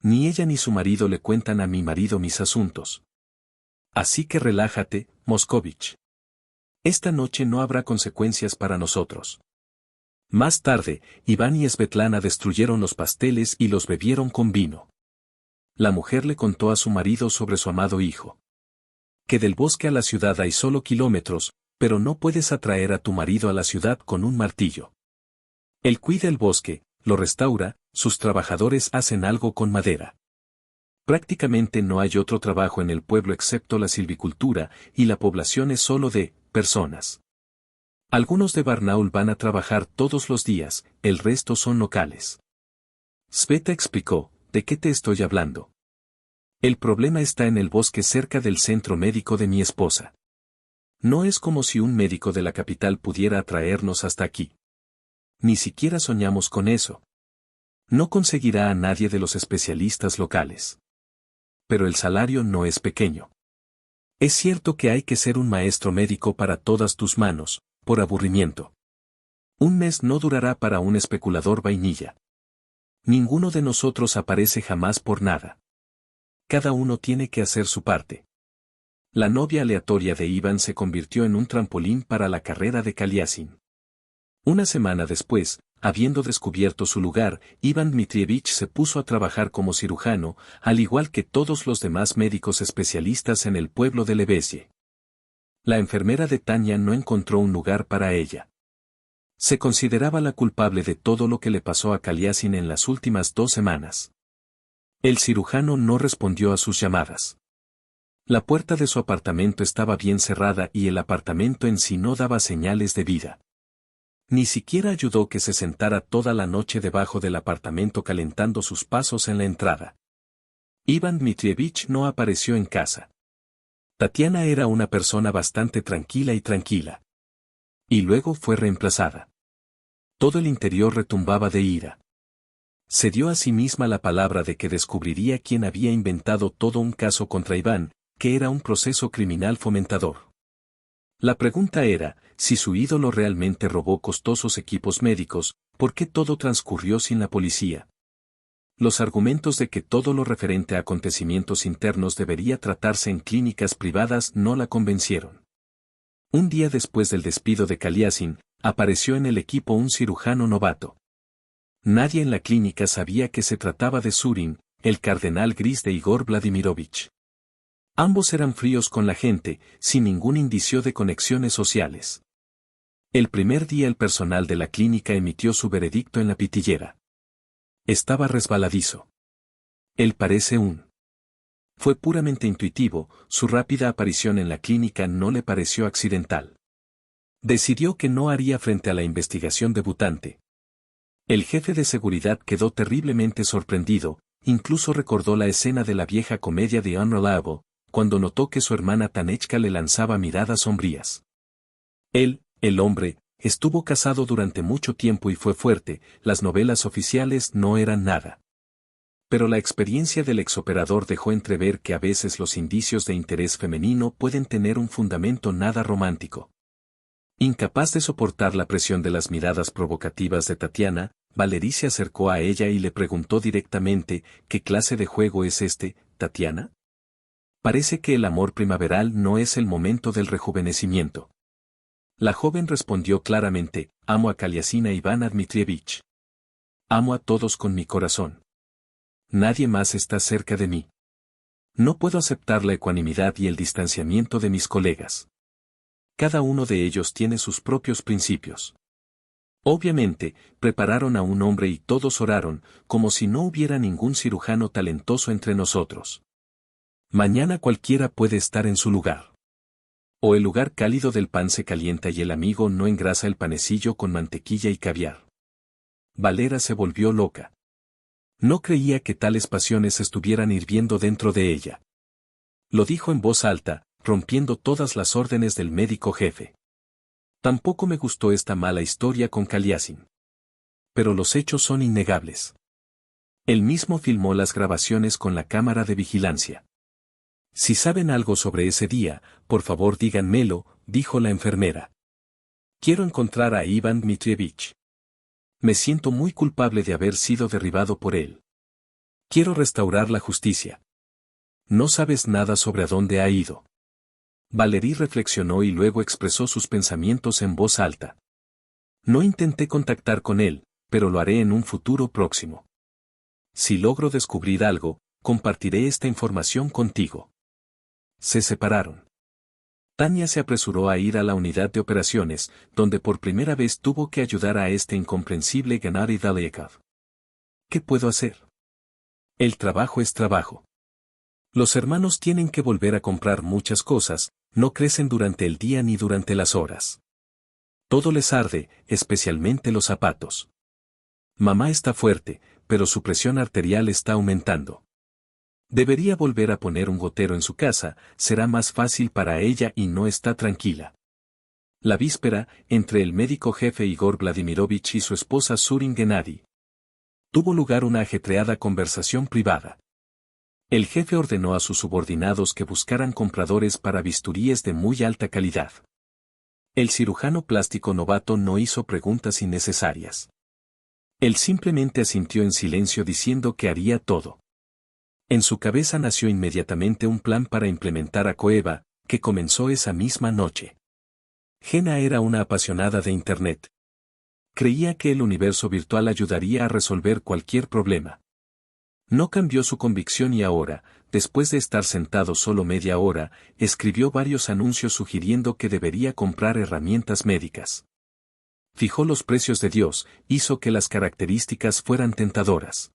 Ni ella ni su marido le cuentan a mi marido mis asuntos. Así que relájate, Moscovich. Esta noche no habrá consecuencias para nosotros. Más tarde, Iván y Svetlana destruyeron los pasteles y los bebieron con vino. La mujer le contó a su marido sobre su amado hijo. Que del bosque a la ciudad hay solo kilómetros, pero no puedes atraer a tu marido a la ciudad con un martillo. Él cuida el bosque, lo restaura, sus trabajadores hacen algo con madera. Prácticamente no hay otro trabajo en el pueblo excepto la silvicultura, y la población es solo de personas. Algunos de Barnaul van a trabajar todos los días, el resto son locales. Sveta explicó, ¿de qué te estoy hablando? El problema está en el bosque cerca del centro médico de mi esposa. No es como si un médico de la capital pudiera atraernos hasta aquí. Ni siquiera soñamos con eso. No conseguirá a nadie de los especialistas locales. Pero el salario no es pequeño. Es cierto que hay que ser un maestro médico para todas tus manos, por aburrimiento. Un mes no durará para un especulador vainilla. Ninguno de nosotros aparece jamás por nada. Cada uno tiene que hacer su parte. La novia aleatoria de Iván se convirtió en un trampolín para la carrera de Kaliasin. Una semana después, habiendo descubierto su lugar, Iván Dmitrievich se puso a trabajar como cirujano, al igual que todos los demás médicos especialistas en el pueblo de Lebesye. La enfermera de Tania no encontró un lugar para ella. Se consideraba la culpable de todo lo que le pasó a Kaliasin en las últimas 2 semanas. El cirujano no respondió a sus llamadas. La puerta de su apartamento estaba bien cerrada y el apartamento en sí no daba señales de vida. Ni siquiera ayudó que se sentara toda la noche debajo del apartamento calentando sus pasos en la entrada. Iván Dmitrievich no apareció en casa. Tatiana era una persona bastante tranquila. Y luego fue reemplazada. Todo el interior retumbaba de ira. Se dio a sí misma la palabra de que descubriría quién había inventado todo un caso contra Iván, que era un proceso criminal fomentador. La pregunta era, si su ídolo realmente robó costosos equipos médicos, ¿por qué todo transcurrió sin la policía? Los argumentos de que todo lo referente a acontecimientos internos debería tratarse en clínicas privadas no la convencieron. Un día después del despido de Kaliasin, apareció en el equipo un cirujano novato. Nadie en la clínica sabía que se trataba de Surin, el cardenal gris de Igor Vladimirovich. Ambos eran fríos con la gente, sin ningún indicio de conexiones sociales. El primer día el personal de la clínica emitió su veredicto en la pitillera. Estaba resbaladizo. Él parece un. Fue puramente intuitivo, su rápida aparición en la clínica no le pareció accidental. Decidió que no haría frente a la investigación debutante. El jefe de seguridad quedó terriblemente sorprendido, incluso recordó la escena de la vieja comedia de Unreliable, cuando notó que su hermana Tanechka le lanzaba miradas sombrías. Él, el hombre, estuvo casado durante mucho tiempo y fue fuerte, las novelas oficiales no eran nada. Pero la experiencia del exoperador dejó entrever que a veces los indicios de interés femenino pueden tener un fundamento nada romántico. Incapaz de soportar la presión de las miradas provocativas de Tatiana, Valery se acercó a ella y le preguntó directamente, ¿qué clase de juego es este, Tatiana? Parece que el amor primaveral no es el momento del rejuvenecimiento. La joven respondió claramente, amo a Kaliasina Ivana Dmitrievich. Amo a todos con mi corazón. Nadie más está cerca de mí. No puedo aceptar la ecuanimidad y el distanciamiento de mis colegas. Cada uno de ellos tiene sus propios principios. Obviamente, prepararon a un hombre y todos oraron, como si no hubiera ningún cirujano talentoso entre nosotros. Mañana cualquiera puede estar en su lugar. O el lugar cálido del pan se calienta y el amigo no engrasa el panecillo con mantequilla y caviar. Valera se volvió loca. No creía que tales pasiones estuvieran hirviendo dentro de ella. Lo dijo en voz alta, rompiendo todas las órdenes del médico jefe. Tampoco me gustó esta mala historia con Kaliasin. Pero los hechos son innegables. Él mismo filmó las grabaciones con la cámara de vigilancia. Si saben algo sobre ese día, por favor díganmelo, dijo la enfermera. Quiero encontrar a Iván Dmitrievich. Me siento muy culpable de haber sido derribado por él. Quiero restaurar la justicia. No sabes nada sobre a dónde ha ido. Valery reflexionó y luego expresó sus pensamientos en voz alta. No intenté contactar con él, pero lo haré en un futuro próximo. Si logro descubrir algo, compartiré esta información contigo. Se separaron. Tania se apresuró a ir a la unidad de operaciones, donde por primera vez tuvo que ayudar a este incomprensible Gennady Daliekov. ¿Qué puedo hacer? El trabajo es trabajo. Los hermanos tienen que volver a comprar muchas cosas, no crecen durante el día ni durante las horas. Todo les arde, especialmente los zapatos. Mamá está fuerte, pero su presión arterial está aumentando. Debería volver a poner un gotero en su casa, será más fácil para ella y no está tranquila. La víspera, entre el médico jefe Igor Vladimirovich y su esposa Surin Gennady, tuvo lugar una ajetreada conversación privada. El jefe ordenó a sus subordinados que buscaran compradores para bisturíes de muy alta calidad. El cirujano plástico novato no hizo preguntas innecesarias. Él simplemente asintió en silencio diciendo que haría todo. En su cabeza nació inmediatamente un plan para implementar a Coeva, que comenzó esa misma noche. Jenna era una apasionada de Internet. Creía que el universo virtual ayudaría a resolver cualquier problema. No cambió su convicción y ahora, después de estar sentado solo media hora, escribió varios anuncios sugiriendo que debería comprar herramientas médicas. Fijó los precios de Dios, hizo que las características fueran tentadoras.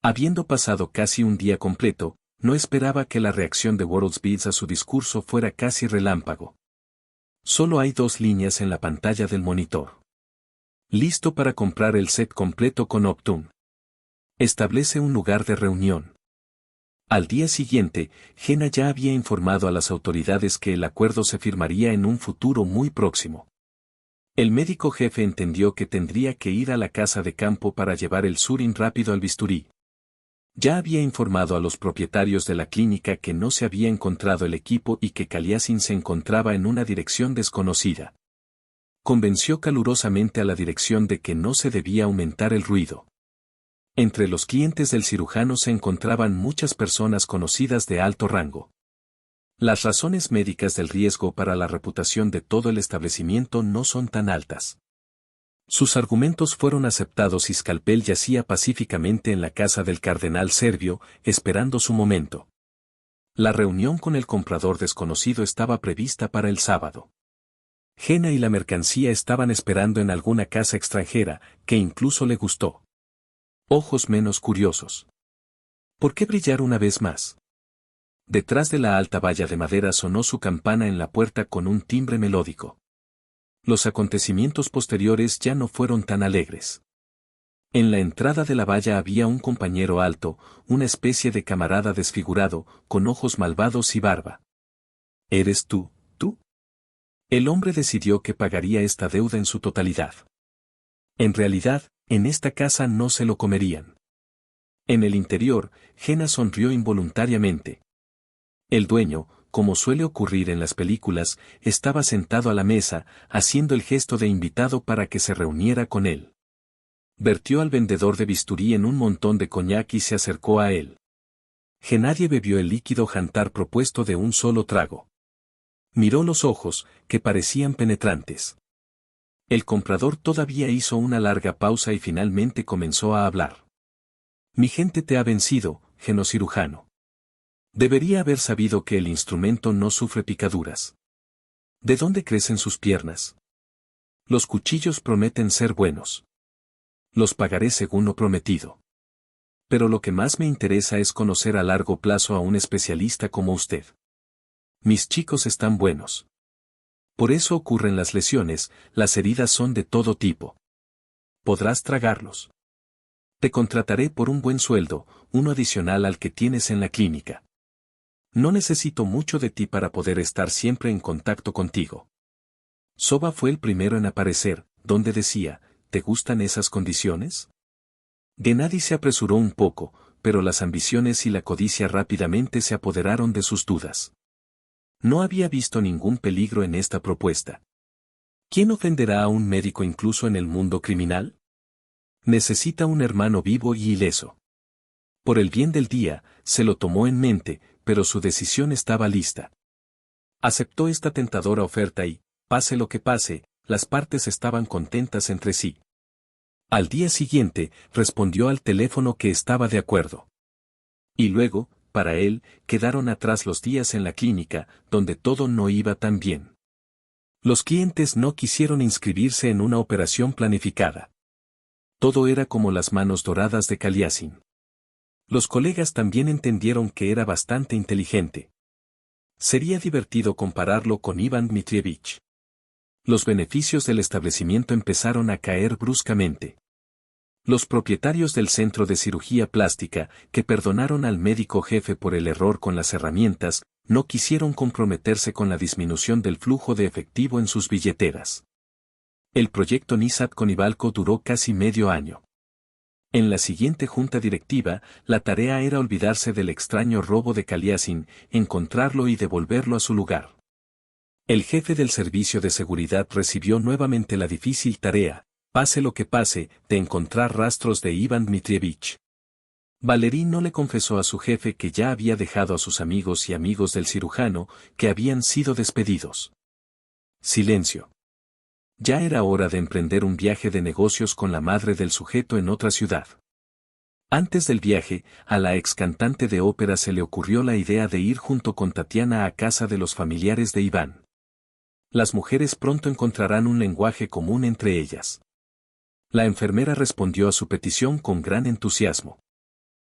Habiendo pasado casi un día completo, no esperaba que la reacción de WorldSpeeds a su discurso fuera casi relámpago. Solo hay 2 líneas en la pantalla del monitor. Listo para comprar el set completo con Optune. Establece un lugar de reunión. Al día siguiente, Jenna ya había informado a las autoridades que el acuerdo se firmaría en un futuro muy próximo. El médico jefe entendió que tendría que ir a la casa de campo para llevar el Surin rápido al bisturí. Ya había informado a los propietarios de la clínica que no se había encontrado el equipo y que Kaliasin se encontraba en una dirección desconocida. Convenció calurosamente a la dirección de que no se debía aumentar el ruido. Entre los clientes del cirujano se encontraban muchas personas conocidas de alto rango. Las razones médicas del riesgo para la reputación de todo el establecimiento no son tan altas. Sus argumentos fueron aceptados y Scalpel yacía pacíficamente en la casa del cardenal Servio, esperando su momento. La reunión con el comprador desconocido estaba prevista para el sábado. Jenna y la mercancía estaban esperando en alguna casa extranjera, que incluso le gustó. Ojos menos curiosos. ¿Por qué brillar una vez más? Detrás de la alta valla de madera sonó su campana en la puerta con un timbre melódico. Los acontecimientos posteriores ya no fueron tan alegres. En la entrada de la valla había un compañero alto, una especie de camarada desfigurado, con ojos malvados y barba. ¿Eres tú, tú? El hombre decidió que pagaría esta deuda en su totalidad. En realidad, en esta casa no se lo comerían. En el interior, Jenna sonrió involuntariamente. El dueño, como suele ocurrir en las películas, estaba sentado a la mesa, haciendo el gesto de invitado para que se reuniera con él. Vertió al vendedor de bisturí en un montón de coñac y se acercó a él. Gennadie bebió el líquido jantar propuesto de un solo trago. Miró los ojos, que parecían penetrantes. El comprador todavía hizo una larga pausa y finalmente comenzó a hablar. Mi gente te ha vencido, genocirujano. Debería haber sabido que el instrumento no sufre picaduras. ¿De dónde crecen sus piernas? Los cuchillos prometen ser buenos. Los pagaré según lo prometido. Pero lo que más me interesa es conocer a largo plazo a un especialista como usted. Mis chicos están buenos. Por eso ocurren las lesiones, las heridas son de todo tipo. Podrás tragarlos. Te contrataré por un buen sueldo, uno adicional al que tienes en la clínica. No necesito mucho de ti para poder estar siempre en contacto contigo. Soba fue el primero en aparecer, donde decía, ¿te gustan esas condiciones? Gennadie se apresuró un poco, pero las ambiciones y la codicia rápidamente se apoderaron de sus dudas. No había visto ningún peligro en esta propuesta. ¿Quién ofenderá a un médico incluso en el mundo criminal? Necesita un hermano vivo y ileso. Por el bien del día, se lo tomó en mente, pero su decisión estaba lista. Aceptó esta tentadora oferta y, pase lo que pase, las partes estaban contentas entre sí. Al día siguiente, respondió al teléfono que estaba de acuerdo. Y luego, para él, quedaron atrás los días en la clínica, donde todo no iba tan bien. Los clientes no quisieron inscribirse en una operación planificada. Todo era como las manos doradas de Kaliasin. Los colegas también entendieron que era bastante inteligente. Sería divertido compararlo con Iván Dmitrievich. Los beneficios del establecimiento empezaron a caer bruscamente. Los propietarios del centro de cirugía plástica, que perdonaron al médico jefe por el error con las herramientas, no quisieron comprometerse con la disminución del flujo de efectivo en sus billeteras. El proyecto Nisat con Ibalco duró casi medio año. En la siguiente junta directiva, la tarea era olvidarse del extraño robo de Kaliasin, encontrarlo y devolverlo a su lugar. El jefe del servicio de seguridad recibió nuevamente la difícil tarea, pase lo que pase, de encontrar rastros de Iván Dmitrievich. Valery no le confesó a su jefe que ya había dejado a sus amigos y amigos del cirujano, que habían sido despedidos. Silencio. Ya era hora de emprender un viaje de negocios con la madre del sujeto en otra ciudad. Antes del viaje, a la ex cantante de ópera se le ocurrió la idea de ir junto con Tatiana a casa de los familiares de Iván. Las mujeres pronto encontrarán un lenguaje común entre ellas. La enfermera respondió a su petición con gran entusiasmo.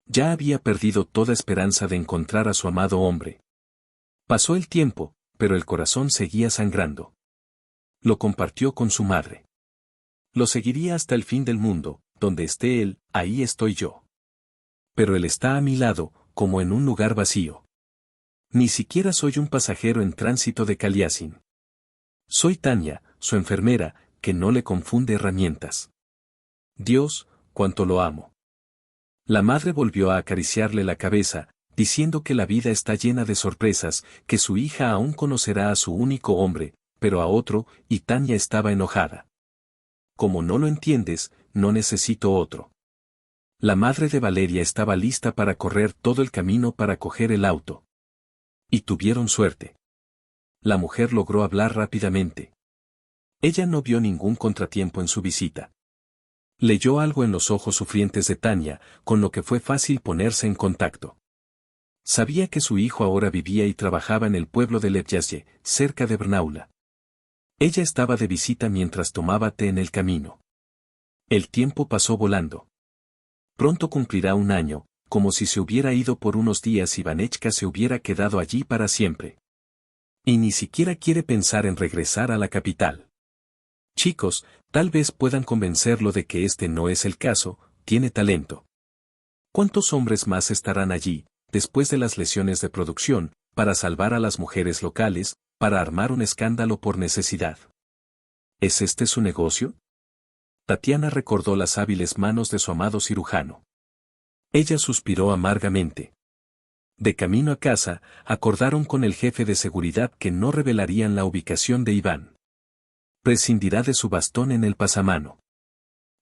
Ya había perdido toda esperanza de encontrar a su amado hombre. Pasó el tiempo, pero el corazón seguía sangrando. Lo compartió con su madre. Lo seguiría hasta el fin del mundo, donde esté él, ahí estoy yo. Pero él está a mi lado, como en un lugar vacío. Ni siquiera soy un pasajero en tránsito de Kaliasin. Soy Tania, su enfermera, que no le confunde herramientas. Dios, cuánto lo amo. La madre volvió a acariciarle la cabeza, diciendo que la vida está llena de sorpresas, que su hija aún conocerá a su único hombre, pero a otro, y Tania estaba enojada. Como no lo entiendes, no necesito otro. La madre de Valeria estaba lista para correr todo el camino para coger el auto. Y tuvieron suerte. La mujer logró hablar rápidamente. Ella no vio ningún contratiempo en su visita. Leyó algo en los ojos sufrientes de Tania, con lo que fue fácil ponerse en contacto. Sabía que su hijo ahora vivía y trabajaba en el pueblo de Lepjaye, cerca de Brnaula. Ella estaba de visita mientras tomaba té en el camino. El tiempo pasó volando. Pronto cumplirá un año, como si se hubiera ido por unos días y Vanechka se hubiera quedado allí para siempre. Y ni siquiera quiere pensar en regresar a la capital. Chicos, tal vez puedan convencerlo de que este no es el caso, tiene talento. ¿Cuántos hombres más estarán allí, después de las lesiones de producción, para salvar a las mujeres locales, para armar un escándalo por necesidad? ¿Es este su negocio? Tatiana recordó las hábiles manos de su amado cirujano. Ella suspiró amargamente. De camino a casa, acordaron con el jefe de seguridad que no revelarían la ubicación de Iván. Prescindirá de su bastón en el pasamano.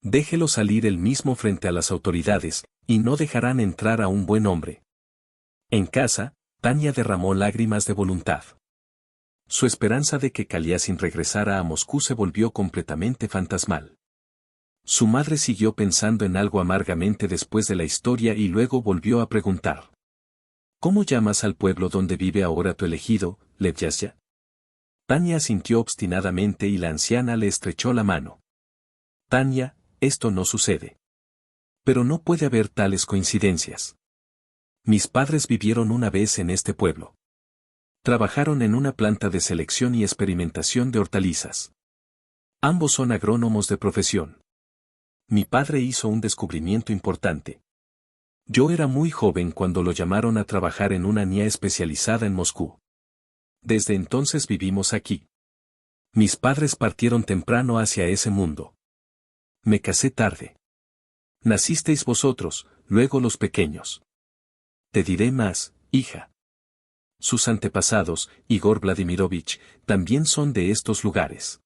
Déjelo salir él mismo frente a las autoridades, y no dejarán entrar a un buen hombre. En casa, Tania derramó lágrimas de voluntad. Su esperanza de que Kaliasin regresara a Moscú se volvió completamente fantasmal. Su madre siguió pensando en algo amargamente después de la historia y luego volvió a preguntar. ¿Cómo llamas al pueblo donde vive ahora tu elegido, Lepjaye? Tania asintió obstinadamente y la anciana le estrechó la mano. Tania, esto no sucede. Pero no puede haber tales coincidencias. Mis padres vivieron una vez en este pueblo. Trabajaron en una planta de selección y experimentación de hortalizas. Ambos son agrónomos de profesión. Mi padre hizo un descubrimiento importante. Yo era muy joven cuando lo llamaron a trabajar en una NIA especializada en Moscú. Desde entonces vivimos aquí. Mis padres partieron temprano hacia ese mundo. Me casé tarde. Nacisteis vosotros, luego los pequeños. Te diré más, hija. Sus antepasados, Igor Vladimirovich, también son de estos lugares.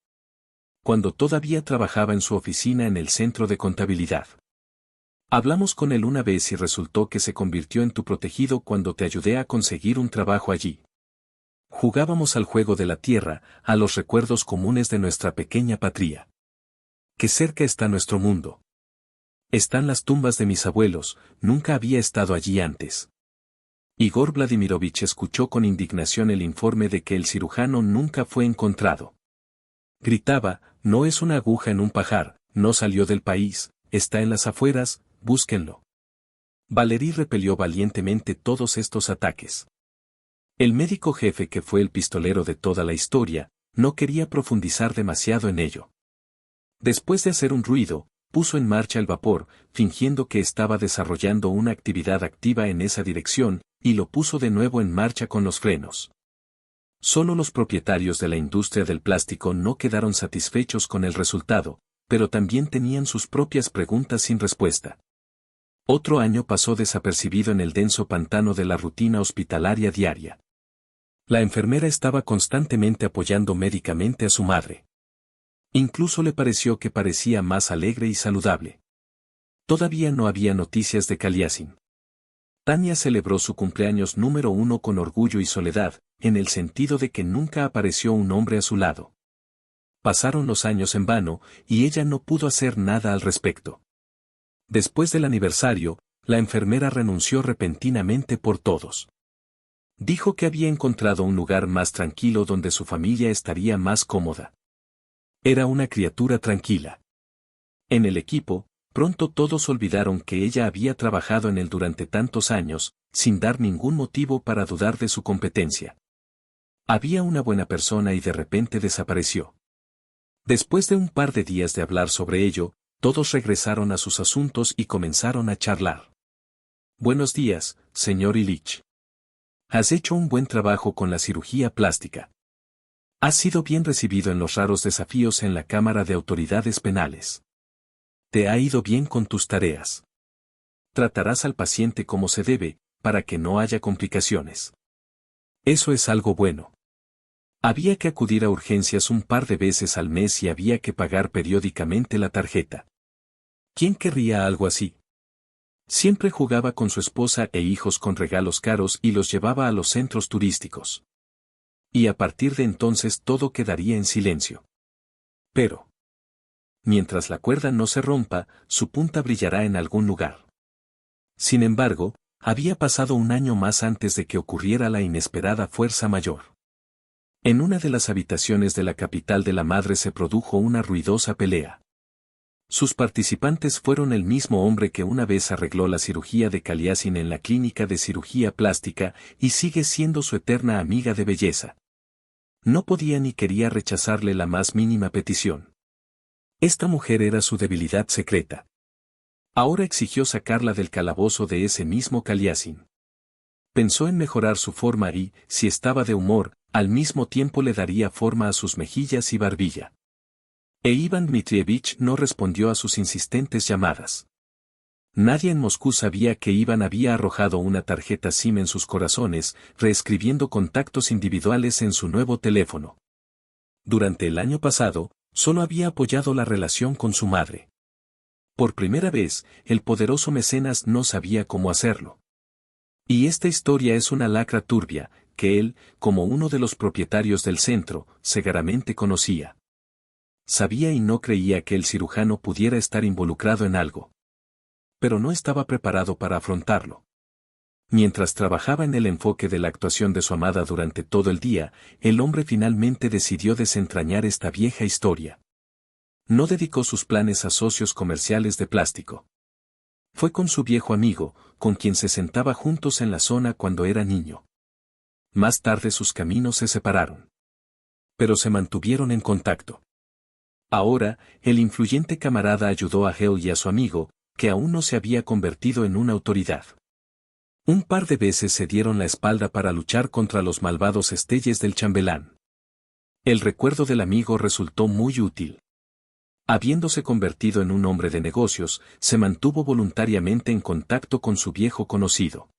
Cuando todavía trabajaba en su oficina en el centro de contabilidad. Hablamos con él una vez y resultó que se convirtió en tu protegido cuando te ayudé a conseguir un trabajo allí. Jugábamos al juego de la tierra, a los recuerdos comunes de nuestra pequeña patria. Qué cerca está nuestro mundo. Están las tumbas de mis abuelos, nunca había estado allí antes. Igor Vladimirovich escuchó con indignación el informe de que el cirujano nunca fue encontrado. Gritaba, no es una aguja en un pajar, no salió del país, está en las afueras, búsquenlo. Valery repelió valientemente todos estos ataques. El médico jefe, que fue el pistolero de toda la historia, no quería profundizar demasiado en ello. Después de hacer un ruido, puso en marcha el vapor, fingiendo que estaba desarrollando una actividad activa en esa dirección, y lo puso de nuevo en marcha con los frenos. Solo los propietarios de la industria del plástico no quedaron satisfechos con el resultado, pero también tenían sus propias preguntas sin respuesta. Otro año pasó desapercibido en el denso pantano de la rutina hospitalaria diaria. La enfermera estaba constantemente apoyando médicamente a su madre. Incluso le pareció que parecía más alegre y saludable. Todavía no había noticias de Kaliasin. Tania celebró su cumpleaños número 1 con orgullo y soledad, en el sentido de que nunca apareció un hombre a su lado. Pasaron los años en vano, y ella no pudo hacer nada al respecto. Después del aniversario, la enfermera renunció repentinamente por todos. Dijo que había encontrado un lugar más tranquilo donde su familia estaría más cómoda. Era una criatura tranquila. En el equipo, pronto todos olvidaron que ella había trabajado en él durante tantos años, sin dar ningún motivo para dudar de su competencia. Había una buena persona y de repente desapareció. Después de un par de días de hablar sobre ello, todos regresaron a sus asuntos y comenzaron a charlar. Buenos días, señor Ilich. Has hecho un buen trabajo con la cirugía plástica. Has sido bien recibido en los raros desafíos en la Cámara de Autoridades Penales. Te ha ido bien con tus tareas. Tratarás al paciente como se debe, para que no haya complicaciones. Eso es algo bueno. Había que acudir a urgencias un par de veces al mes y había que pagar periódicamente la tarjeta. ¿Quién querría algo así? Siempre jugaba con su esposa e hijos con regalos caros y los llevaba a los centros turísticos. Y a partir de entonces todo quedaría en silencio. Pero, mientras la cuerda no se rompa, su punta brillará en algún lugar. Sin embargo, había pasado un año más antes de que ocurriera la inesperada fuerza mayor. En una de las habitaciones de la capital de la madre se produjo una ruidosa pelea. Sus participantes fueron el mismo hombre que una vez arregló la cirugía de Kaliasin en la clínica de cirugía plástica y sigue siendo su eterna amiga de belleza. No podía ni quería rechazarle la más mínima petición. Esta mujer era su debilidad secreta. Ahora exigió sacarla del calabozo de ese mismo Kaliasin. Pensó en mejorar su forma y, si estaba de humor, al mismo tiempo le daría forma a sus mejillas y barbilla. E Iván Dmitrievich no respondió a sus insistentes llamadas. Nadie en Moscú sabía que Iván había arrojado una tarjeta SIM en sus corazones, reescribiendo contactos individuales en su nuevo teléfono. Durante el año pasado, solo había apoyado la relación con su madre. Por primera vez, el poderoso mecenas no sabía cómo hacerlo. Y esta historia es una lacra turbia, que él, como uno de los propietarios del centro, cegaramente conocía. Sabía y no creía que el cirujano pudiera estar involucrado en algo. Pero no estaba preparado para afrontarlo. Mientras trabajaba en el enfoque de la actuación de su amada durante todo el día, el hombre finalmente decidió desentrañar esta vieja historia. No dedicó sus planes a socios comerciales de plástico. Fue con su viejo amigo, con quien se sentaba juntos en la zona cuando era niño. Más tarde sus caminos se separaron. Pero se mantuvieron en contacto. Ahora, el influyente camarada ayudó a Geo y a su amigo, que aún no se había convertido en una autoridad. Un par de veces se dieron la espalda para luchar contra los malvados estelles del chambelán. El recuerdo del amigo resultó muy útil. Habiéndose convertido en un hombre de negocios, se mantuvo voluntariamente en contacto con su viejo conocido.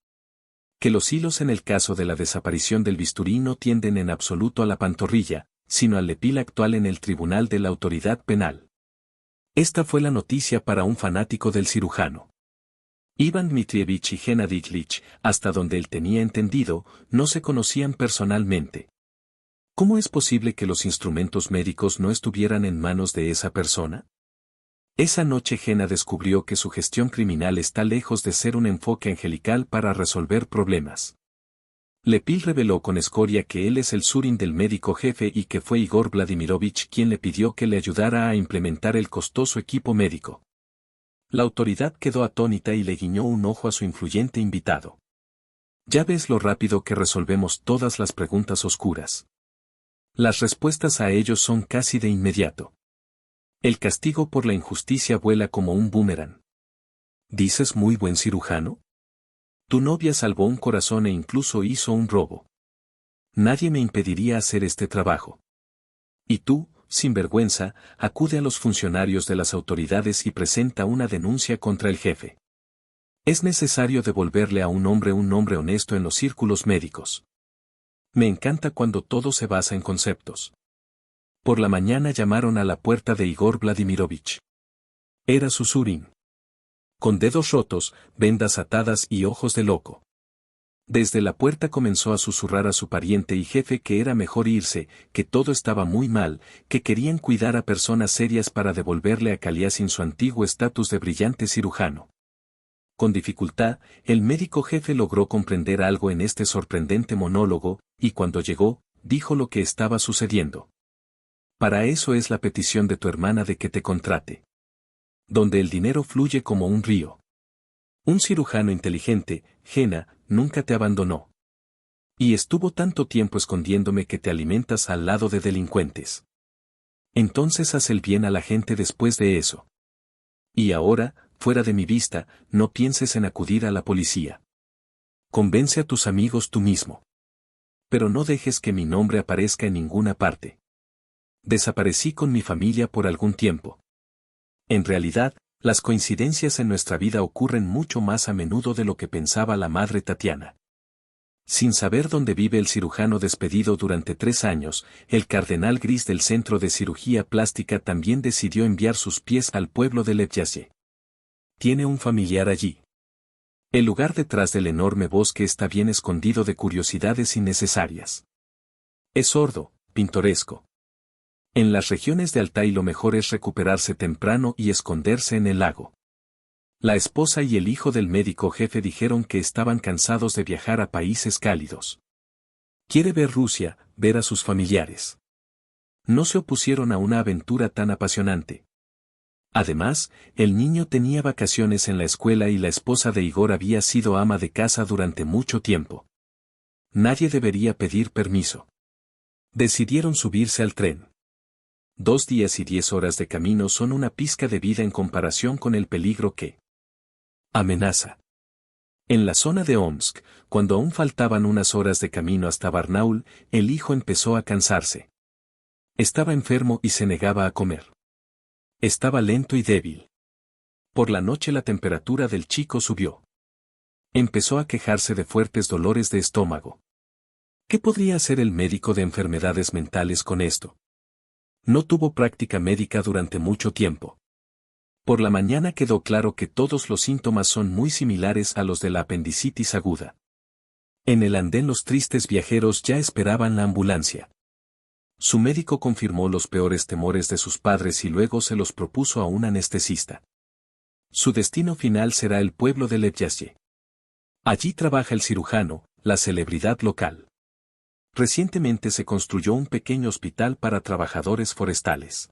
Que los hilos en el caso de la desaparición del bisturí no tienden en absoluto a la pantorrilla, sino al lepil actual en el tribunal de la autoridad penal. Esta fue la noticia para un fanático del cirujano. Iván Dmitrievich y Gennady Ilich, hasta donde él tenía entendido, no se conocían personalmente. ¿Cómo es posible que los instrumentos médicos no estuvieran en manos de esa persona? Esa noche Gena descubrió que su gestión criminal está lejos de ser un enfoque angelical para resolver problemas. Lepil reveló con escoria que él es el Surin del médico jefe y que fue Igor Vladimirovich quien le pidió que le ayudara a implementar el costoso equipo médico. La autoridad quedó atónita y le guiñó un ojo a su influyente invitado. Ya ves lo rápido que resolvemos todas las preguntas oscuras. Las respuestas a ellos son casi de inmediato. El castigo por la injusticia vuela como un boomerang. ¿Dices muy buen cirujano? Tu novia salvó un corazón e incluso hizo un robo. Nadie me impediría hacer este trabajo. Y tú, sin vergüenza, acude a los funcionarios de las autoridades y presenta una denuncia contra el jefe. Es necesario devolverle a un hombre honesto en los círculos médicos. Me encanta cuando todo se basa en conceptos. Por la mañana llamaron a la puerta de Igor Vladimirovich. Era su Surin. Con dedos rotos, vendas atadas y ojos de loco. Desde la puerta comenzó a susurrar a su pariente y jefe que era mejor irse, que todo estaba muy mal, que querían cuidar a personas serias para devolverle a Kaliasin su antiguo estatus de brillante cirujano. Con dificultad, el médico jefe logró comprender algo en este sorprendente monólogo, y cuando llegó, dijo lo que estaba sucediendo. Para eso es la petición de tu hermana de que te contrate. Donde el dinero fluye como un río. Un cirujano inteligente, Gena, nunca te abandonó. Y estuvo tanto tiempo escondiéndome que te alimentas al lado de delincuentes. Entonces haz el bien a la gente después de eso. Y ahora, fuera de mi vista, no pienses en acudir a la policía. Convence a tus amigos tú mismo. Pero no dejes que mi nombre aparezca en ninguna parte. Desaparecí con mi familia por algún tiempo. En realidad, las coincidencias en nuestra vida ocurren mucho más a menudo de lo que pensaba la madre Tatiana. Sin saber dónde vive el cirujano despedido durante 3 años, el cardenal Gris del Centro de Cirugía Plástica también decidió enviar sus pies al pueblo de Lepjaye. Tiene un familiar allí. El lugar detrás del enorme bosque está bien escondido de curiosidades innecesarias. Es sordo, pintoresco. En las regiones de Altai lo mejor es recuperarse temprano y esconderse en el lago. La esposa y el hijo del médico jefe dijeron que estaban cansados de viajar a países cálidos. Quiere ver Rusia, ver a sus familiares. No se opusieron a una aventura tan apasionante. Además, el niño tenía vacaciones en la escuela y la esposa de Igor había sido ama de casa durante mucho tiempo. Nadie debería pedir permiso. Decidieron subirse al tren. 2 días y 10 horas de camino son una pizca de vida en comparación con el peligro que amenaza. En la zona de Omsk, cuando aún faltaban unas horas de camino hasta Barnaul, el hijo empezó a cansarse. Estaba enfermo y se negaba a comer. Estaba lento y débil. Por la noche la temperatura del chico subió. Empezó a quejarse de fuertes dolores de estómago. ¿Qué podría hacer el médico de enfermedades mentales con esto? No tuvo práctica médica durante mucho tiempo. Por la mañana quedó claro que todos los síntomas son muy similares a los de la apendicitis aguda. En el andén los tristes viajeros ya esperaban la ambulancia. Su médico confirmó los peores temores de sus padres y luego se los propuso a un anestesista. Su destino final será el pueblo de Lepjaye. Allí trabaja el cirujano, la celebridad local. Recientemente se construyó un pequeño hospital para trabajadores forestales.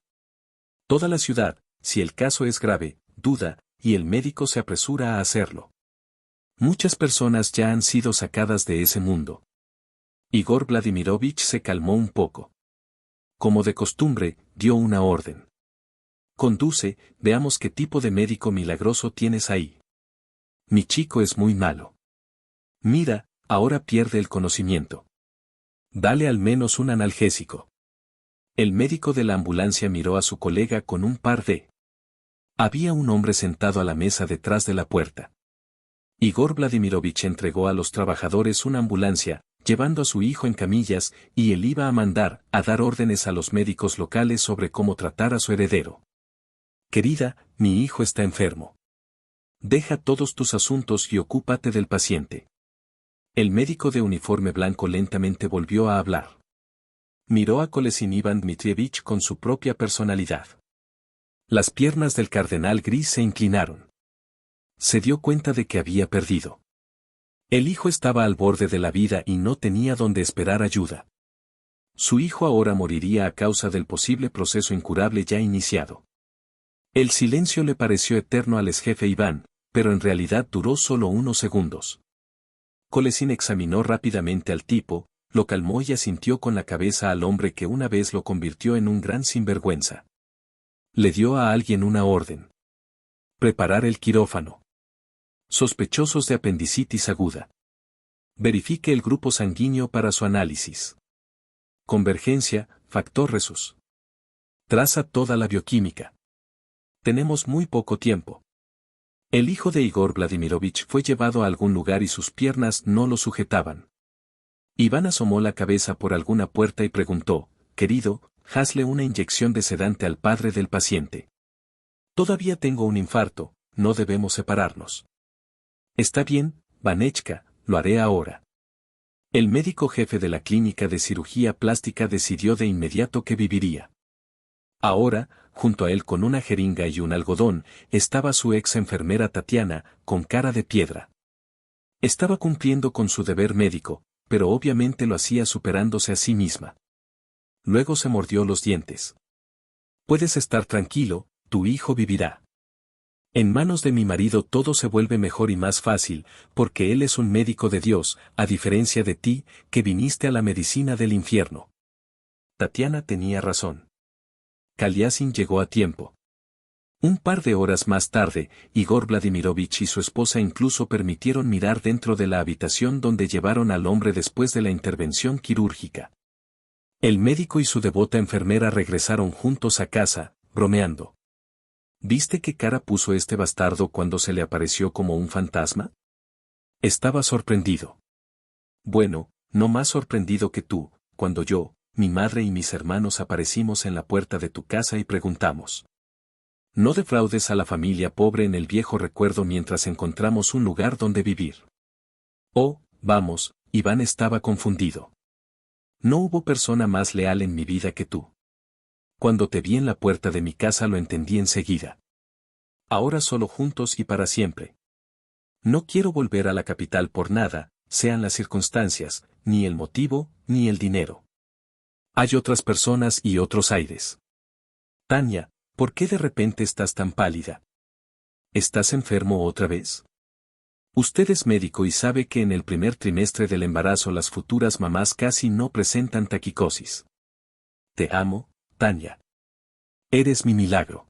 Toda la ciudad, si el caso es grave, duda, y el médico se apresura a hacerlo. Muchas personas ya han sido sacadas de ese mundo. Igor Vladimirovich se calmó un poco. Como de costumbre, dio una orden. Conduce, veamos qué tipo de médico milagroso tienes ahí. Mi chico es muy malo. Mira, ahora pierde el conocimiento. Dale al menos un analgésico. El médico de la ambulancia miró a su colega con un par de. Había un hombre sentado a la mesa detrás de la puerta. Igor Vladimirovich entregó a los trabajadores una ambulancia, llevando a su hijo en camillas, y él iba a dar órdenes a los médicos locales sobre cómo tratar a su heredero. Querida, mi hijo está enfermo. Deja todos tus asuntos y ocúpate del paciente. El médico de uniforme blanco lentamente volvió a hablar. Miró a Kolesin Ivan Dmitrievich con su propia personalidad. Las piernas del cardenal Gris se inclinaron. Se dio cuenta de que había perdido. El hijo estaba al borde de la vida y no tenía donde esperar ayuda. Su hijo ahora moriría a causa del posible proceso incurable ya iniciado. El silencio le pareció eterno al exjefe Iván, pero en realidad duró solo unos segundos. Kolesin examinó rápidamente al tipo, lo calmó y asintió con la cabeza al hombre que una vez lo convirtió en un gran sinvergüenza. Le dio a alguien una orden. Preparar el quirófano. Sospechosos de apendicitis aguda. Verifique el grupo sanguíneo para su análisis. Convergencia, factor Rhesus. Traza toda la bioquímica. Tenemos muy poco tiempo. El hijo de Igor Vladimirovich fue llevado a algún lugar y sus piernas no lo sujetaban. Iván asomó la cabeza por alguna puerta y preguntó, querido, hazle una inyección de sedante al padre del paciente. Todavía tengo un infarto, no debemos separarnos. Está bien, Vanechka, lo haré ahora. El médico jefe de la clínica de cirugía plástica decidió de inmediato que viviría. Ahora, junto a él con una jeringa y un algodón, estaba su ex enfermera Tatiana, con cara de piedra. Estaba cumpliendo con su deber médico, pero obviamente lo hacía superándose a sí misma. Luego se mordió los dientes. Puedes estar tranquilo, tu hijo vivirá. En manos de mi marido todo se vuelve mejor y más fácil, porque él es un médico de Dios, a diferencia de ti, que viniste a la medicina del infierno. Tatiana tenía razón. Kaliasin llegó a tiempo. Un par de horas más tarde, Igor Vladimirovich y su esposa incluso permitieron mirar dentro de la habitación donde llevaron al hombre después de la intervención quirúrgica. El médico y su devota enfermera regresaron juntos a casa, bromeando. ¿Viste qué cara puso este bastardo cuando se le apareció como un fantasma? Estaba sorprendido. Bueno, no más sorprendido que tú, cuando yo, mi madre y mis hermanos aparecimos en la puerta de tu casa y preguntamos. No defraudes a la familia pobre en el viejo recuerdo mientras encontramos un lugar donde vivir. Oh, vamos, Iván estaba confundido. No hubo persona más leal en mi vida que tú. Cuando te vi en la puerta de mi casa lo entendí enseguida. Ahora solo juntos y para siempre. No quiero volver a la capital por nada, sean las circunstancias, ni el motivo, ni el dinero. Hay otras personas y otros aires. Tania, ¿por qué de repente estás tan pálida? ¿Estás enfermo otra vez? Usted es médico y sabe que en el primer trimestre del embarazo las futuras mamás casi no presentan taquicosis. Te amo, Tania. Eres mi milagro.